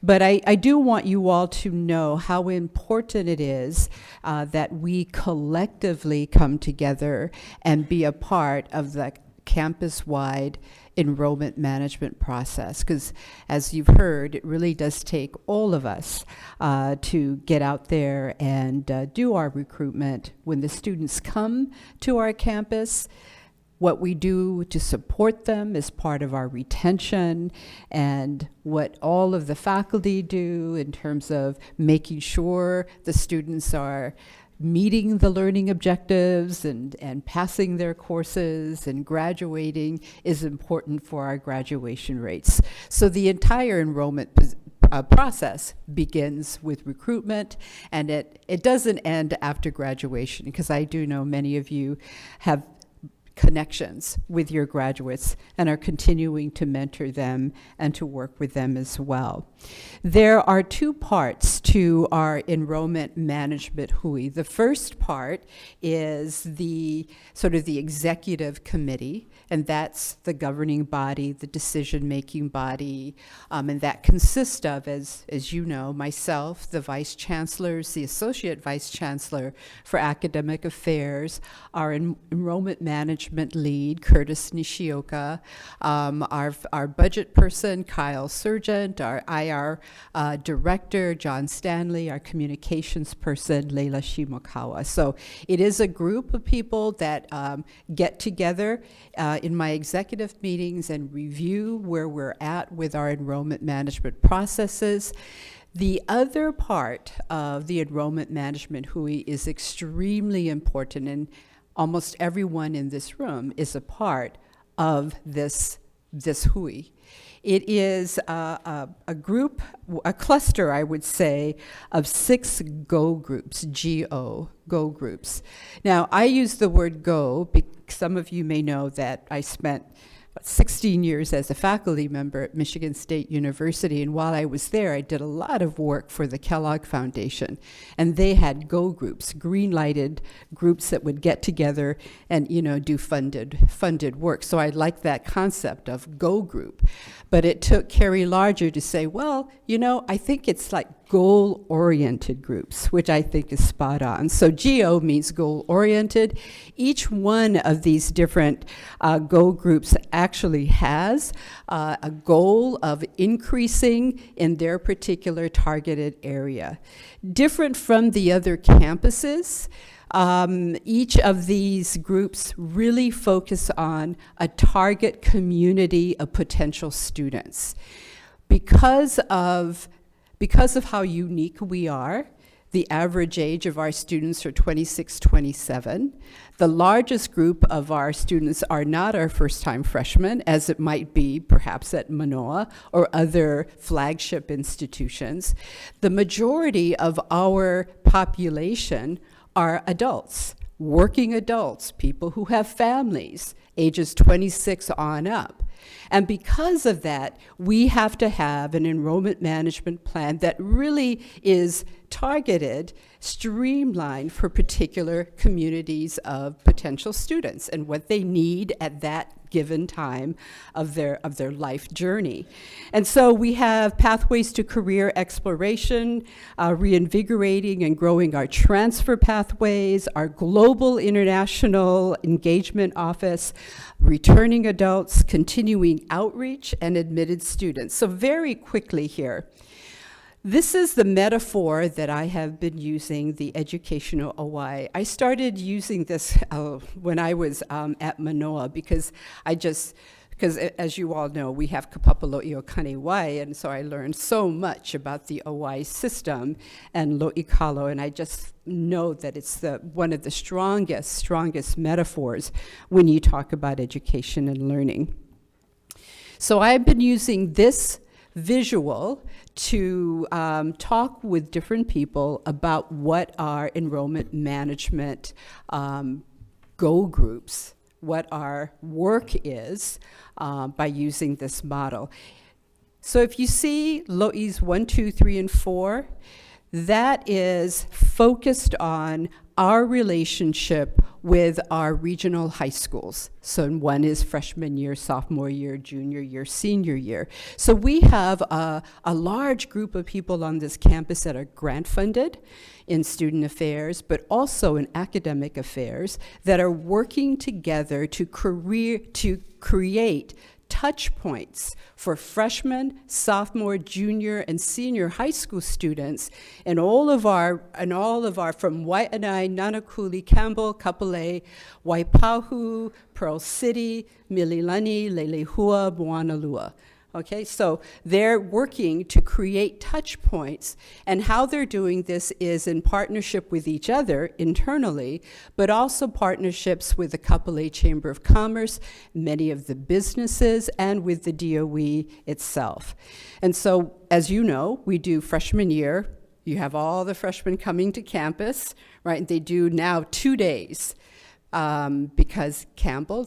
Speaker 1: But I do want you all to know how important it is that we collectively come together and be a part of the campus-wide enrollment management process, because as you've heard, it really does take all of us to get out there and do our recruitment. When the students come to our campus, what we do to support them is part of our retention, and what all of the faculty do in terms of making sure the students are meeting the learning objectives and passing their courses and graduating is important for our graduation rates. So the entire enrollment process begins with recruitment, and it doesn't end after graduation, because I do know many of you have connections with your graduates and are continuing to mentor them and to work with them as well. There are two parts to our enrollment management HUI. The first part is the sort of the executive committee, and that's the governing body, the decision-making body, and that consists of, as you know, myself, the vice chancellors, the associate vice chancellor for academic affairs, our enrollment management lead, Curtis Nishioka, our budget person, Kyle Sergeant, our IR director, John Stanley, our communications person, Leila Shimokawa. So it is a group of people that get together in my executive meetings and review where we're at with our enrollment management processes. The other part of the enrollment management HUI is extremely important, and almost everyone in this room is a part of this HUI. It is a group, a cluster, I would say, of 6 GO groups, G-O, GO groups. Now, I use the word GO because some of you may know that I spent 16 years as a faculty member at Michigan State University, and while I was there, I did a lot of work for the Kellogg Foundation, and they had GO groups, green-lighted groups that would get together and, you know, do funded work. So I like that concept of GO group, but it took Carrie Larger to say, well, you know, I think it's like goal-oriented groups, which I think is spot on. So GO means goal-oriented. Each one of these different GO groups actually has a goal of increasing in their particular targeted area. Different from the other campuses, each of these groups really focus on a target community of potential students. Because of how unique we are, the average age of our students are 26, 27. The largest group of our students are not our first-time freshmen, as it might be perhaps at Manoa or other flagship institutions. The majority of our population are adults, working adults, people who have families, ages 26 on up. And because of that, we have to have an enrollment management plan that really is targeted, streamlined for particular communities of potential students and what they need at that given time of their life journey. And so we have pathways to career exploration, reinvigorating and growing our transfer pathways, our global international engagement office, returning adults, continuing outreach, and admitted students. So very quickly here, this is the metaphor that I have been using, the educational OI. I started using this when I was at Manoa because as you all know, we have Kapapalo'i o Kanewai, and so I learned so much about the OI system and Lo'ikalo, and I just know that it's one of the strongest metaphors when you talk about education and learning. So I've been using this visual to talk with different people about what our enrollment management GO groups, what our work is by using this model. So if you see Lo'i's 1, 2, 3, and 4, that is focused on our relationship with our regional high schools. So one is freshman year, sophomore year, junior year, senior year. So we have a large group of people on this campus that are grant funded in student affairs, but also in academic affairs, that are working together to create touch points for freshmen, sophomore, junior, and senior high school students in all of our from Waianae, Nanakuli, Campbell, Kapolei, Waipahu, Pearl City, Mililani, Lelehua, Moanalua. Okay, so they're working to create touch points, and how they're doing this is in partnership with each other internally, but also partnerships with the Kapolei Chamber of Commerce, many of the businesses, and with the DOE itself. And so, as you know, we do freshman year. You have all the freshmen coming to campus, right? And they do now 2 days because Campbell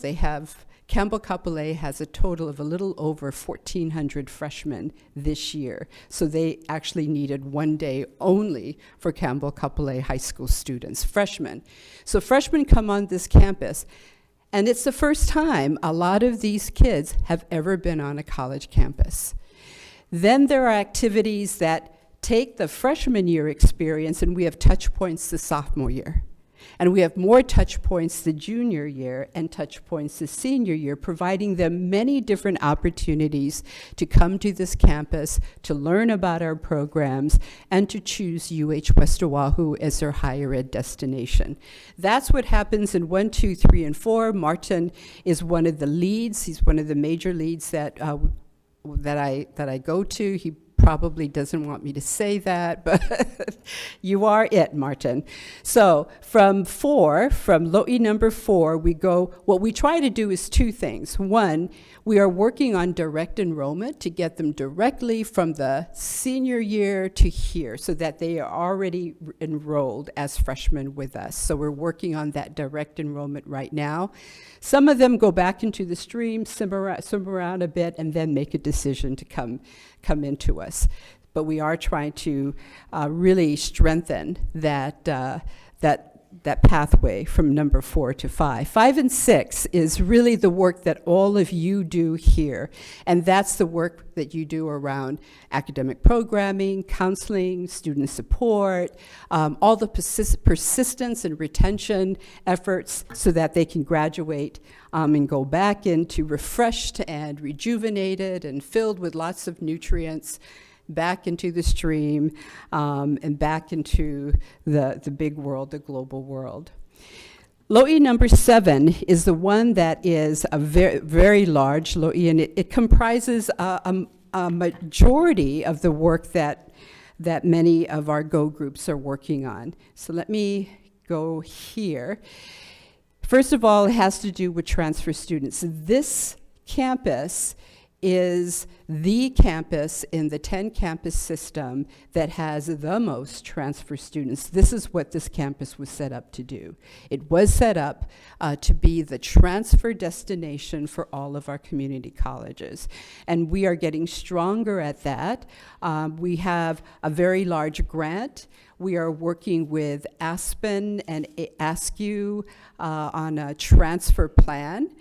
Speaker 1: Kapolei has a total of a little over 1,400 freshmen this year. So they actually needed 1 day only for Campbell Kapolei high school students, freshmen. So freshmen come on this campus, and it's the first time a lot of these kids have ever been on a college campus. Then there are activities that take the freshman year experience, and we have touch points the sophomore year. And we have more touch points the junior year and touch points the senior year, providing them many different opportunities to come to this campus, to learn about our programs, and to choose UH West Oahu as their higher ed destination. That's what happens in 1, 2, 3, and 4. Martin is one of the leads. He's one of the major leads that I go to. He probably doesn't want me to say that, but you are it, Martin. So from Lo'i number 4, what we try to do is 2 things. One, we are working on direct enrollment to get them directly from the senior year to here so that they are already enrolled as freshmen with us. So we're working on that direct enrollment right now. Some of them go back into the stream, swim around a bit, and then make a decision to come into us. But we are trying to really strengthen that pathway from number 4 to 5. 5 and 6 is really the work that all of you do here, and that's the work that you do around academic programming, counseling, student support, all the persistence and retention efforts so that they can graduate and go back into refreshed and rejuvenated and filled with lots of nutrients, back into the stream, and back into the big world, the global world. Lo'i number 7 is the one that is a very, very large Lo'i, and it comprises a majority of the work that many of our Go groups are working on. So let me go here. First of all, it has to do with transfer students. This campus is the campus in the 10-campus system that has the most transfer students. This is what this campus was set up to do. It was set up to be the transfer destination for all of our community colleges. And we are getting stronger at that. We have a very large grant. We are working with Aspen and ASCU on a transfer plan.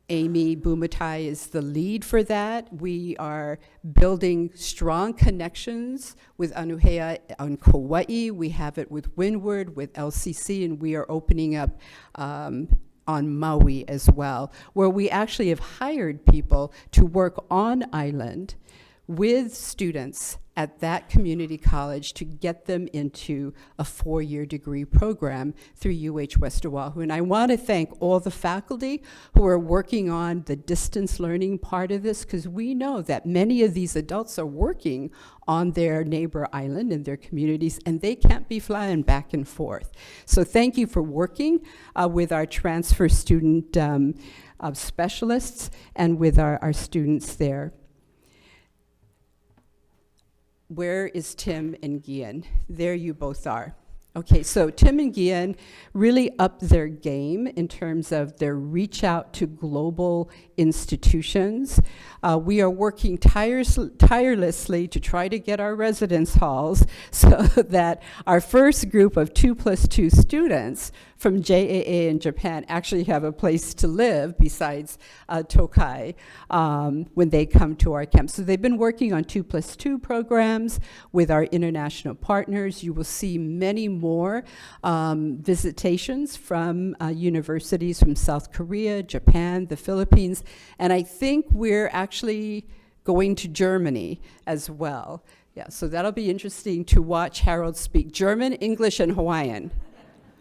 Speaker 1: Amy Bumatai is the lead for that. We are building strong connections with Anuhea on Kauai. We have it with Windward, with LCC, and we are opening up on Maui as well, where we actually have hired people to work on island with students at that community college to get them into a 4-year degree program through UH West Oahu. And I want to thank all the faculty who are working on the distance learning part of this, because we know that many of these adults are working on their neighbor island in their communities, and they can't be flying back and forth. So thank you for working with our transfer student specialists and with our students there. Where is Tim and Gian? There you both are. Okay, so Tim and Gian really upped their game in terms of their reach out to global institutions. We are working tirelessly to try to get our residence halls so that our first group of 2+2 students from JAA in Japan actually have a place to live besides Tokai when they come to our camp. So they've been working on 2+2 programs with our international partners. You will see many more visitations from universities from South Korea, Japan, the Philippines, and I think we're actually going to Germany as well. Yeah, so that'll be interesting to watch Harold speak German, English, and Hawaiian,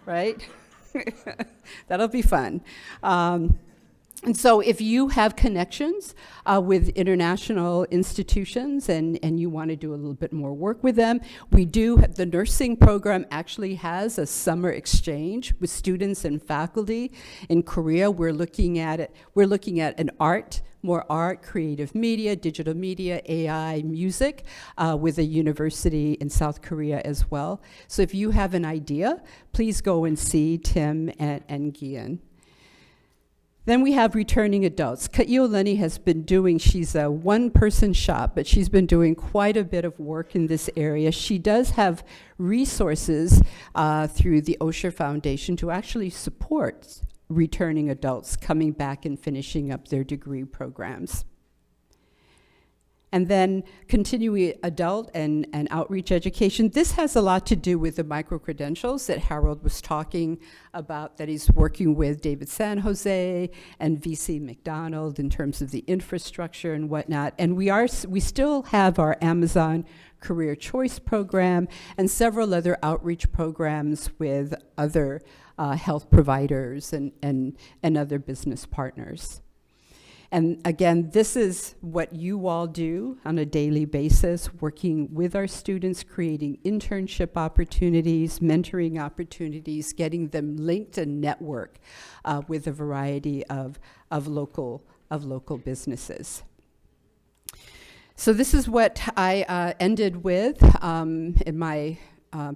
Speaker 1: right? That'll be fun. And so if you have connections with international institutions and you want to do a little bit more work with them, the nursing program actually has a summer exchange with students and faculty in Korea. We're looking at more art, creative media, digital media, AI, music, with a university in South Korea as well. So if you have an idea, please go and see Tim and Gian. Then we have returning adults. Ka'io Lenny has been doing, she's a one-person shop, but she's been doing quite a bit of work in this area. She does have resources through the Osher Foundation to actually support returning adults coming back and finishing up their degree programs. And then continuing adult and outreach education. This has a lot to do with the micro-credentials that Harold was talking about, that he's working with David San Jose and VC McDonald in terms of the infrastructure and whatnot. And we still have our Amazon Career Choice program and several other outreach programs with other health providers and other business partners. And again, this is what you all do on a daily basis, working with our students, creating internship opportunities, mentoring opportunities, getting them linked and network with a variety of local businesses. So this is what I ended with in my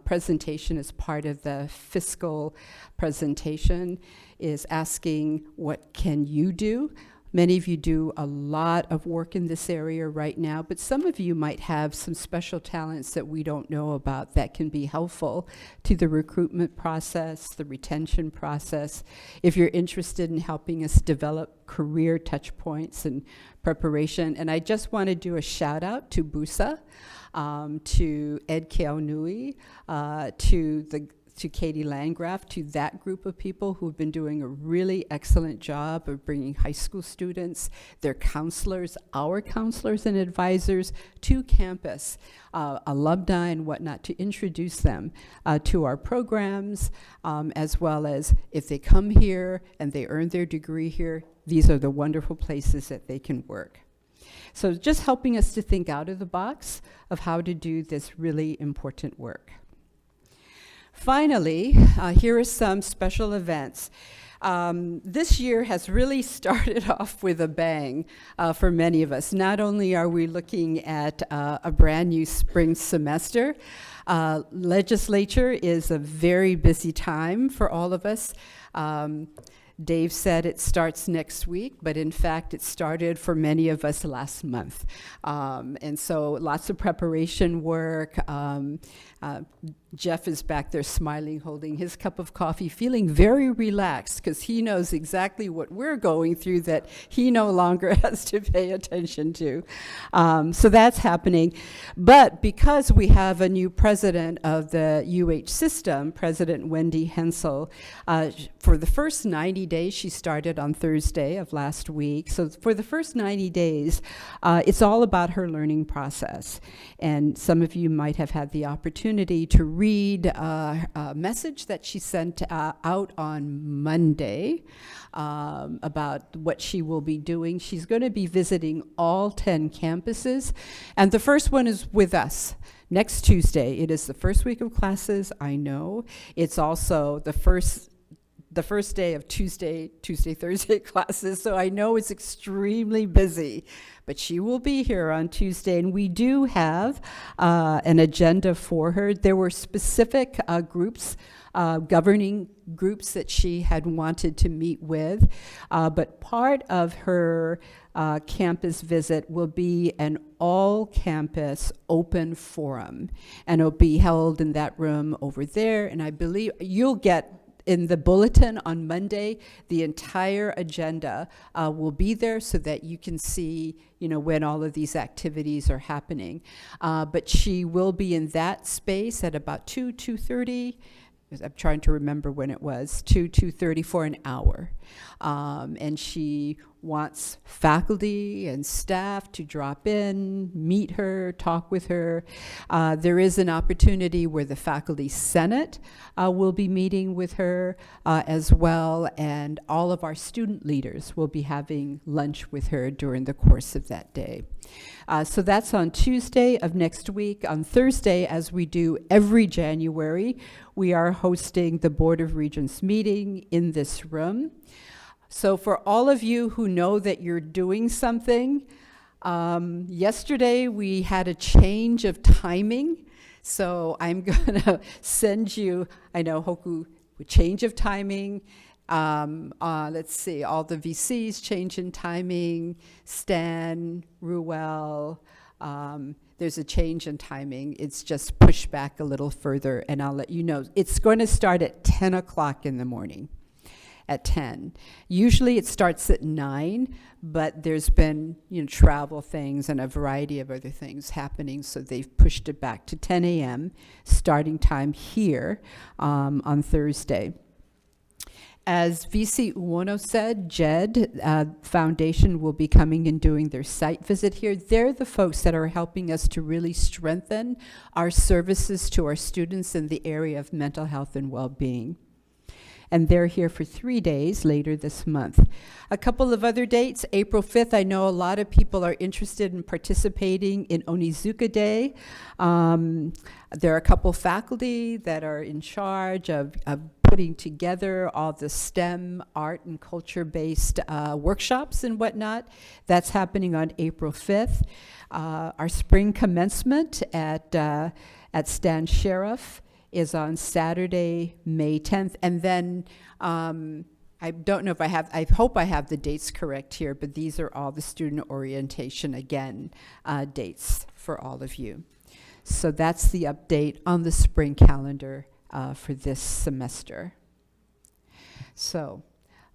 Speaker 1: presentation as part of the fiscal presentation, is asking, what can you do? Many of you do a lot of work in this area right now, but some of you might have some special talents that we don't know about that can be helpful to the recruitment process, the retention process. If you're interested in helping us develop career touch points and preparation, and I just want to do a shout out to Busa, to Ed Keaunui, to Katie Landgraf, to that group of people who've been doing a really excellent job of bringing high school students, their counselors, our counselors and advisors to campus, alumni and whatnot, to introduce them to our programs, as well as if they come here and they earn their degree here, these are the wonderful places that they can work. So just helping us to think out of the box of how to do this really important work. Finally, here are some special events. This year has really started off with a bang for many of us. Not only are we looking at a brand new spring semester, legislature is a very busy time for all of us. Dave said it starts next week, but in fact it started for many of us last month. And so lots of preparation work. Jeff is back there smiling, holding his cup of coffee, feeling very relaxed because he knows exactly what we're going through that he no longer has to pay attention to. So that's happening. But because we have a new president of the UH system, President Wendy Hensel, for the first 90 days, she started on Thursday of last week. So for the first 90 days, it's all about her learning process. And some of you might have had the opportunity to read a message that she sent out on Monday about what she will be doing. She's going to be visiting all 10 campuses, and the first one is with us. Next Tuesday. It is the first week of classes, I know. It's also the first the first day of Tuesday, Thursday classes, so I know it's extremely busy. But she will be here on Tuesday, and we do have an agenda for her. There were specific groups, governing groups that she had wanted to meet with, but part of her campus visit will be an all-campus open forum, and it'll be held in that room over there, and I believe you'll get in the bulletin on Monday, the entire agenda will be there so that you can see, when all of these activities are happening. But she will be in that space at about 2:30. I'm trying to remember when it was, 2:30 for an hour. And she wants faculty and staff to drop in, meet her, talk with her. There is an opportunity where the Faculty Senate will be meeting with her as well, and all of our student leaders will be having lunch with her during the course of that day. So that's on Tuesday of next week. On Thursday, as we do every January, we are hosting the Board of Regents meeting in this room. So for all of you who know that you're doing something, yesterday we had a change of timing. So I'm gonna send you, I know Hoku, change of timing. Let's see, all the VCs change in timing, Stan, Ruel, there's a change in timing. It's just pushed back a little further, and I'll let you know. It's going to start at 10 o'clock in the morning. At 10. Usually it starts at 9, but there's been travel things and a variety of other things happening, so they've pushed it back to 10 a.m. starting time here on Thursday. As VC Uono said, JED Foundation will be coming and doing their site visit here. They're the folks that are helping us to really strengthen our services to our students in the area of mental health and well-being. And they're here for 3 days later this month. A couple of other dates. April 5th, I know a lot of people are interested in participating in Onizuka Day. There are a couple faculty that are in charge of putting together all the STEM, art, and culture-based workshops and whatnot. That's happening on April 5th. Our spring commencement at Stan Sheriff is on Saturday, May 10th. And then I don't know if I hope I have the dates correct here, but these are all the student orientation, again, dates for all of you. So that's the update on the spring calendar for this semester. So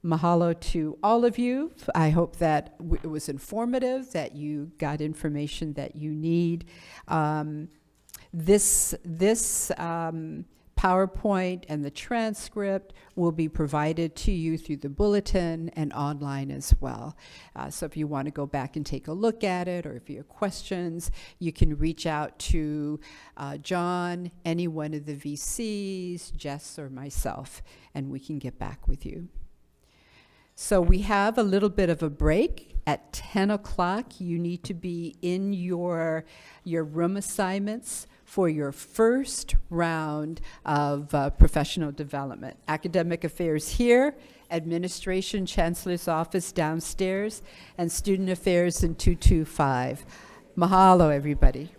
Speaker 1: mahalo to all of you. I hope that it was informative, that you got information that you need. This PowerPoint and the transcript will be provided to you through the bulletin and online as well. So if you want to go back and take a look at it, or if you have questions, you can reach out to John, any one of the VCs, Jess, or myself, and we can get back with you. So we have a little bit of a break. At 10 o'clock, you need to be in your room assignments for your first round of professional development. Academic affairs here, administration, chancellor's office downstairs, and student affairs in 225. Mahalo, everybody.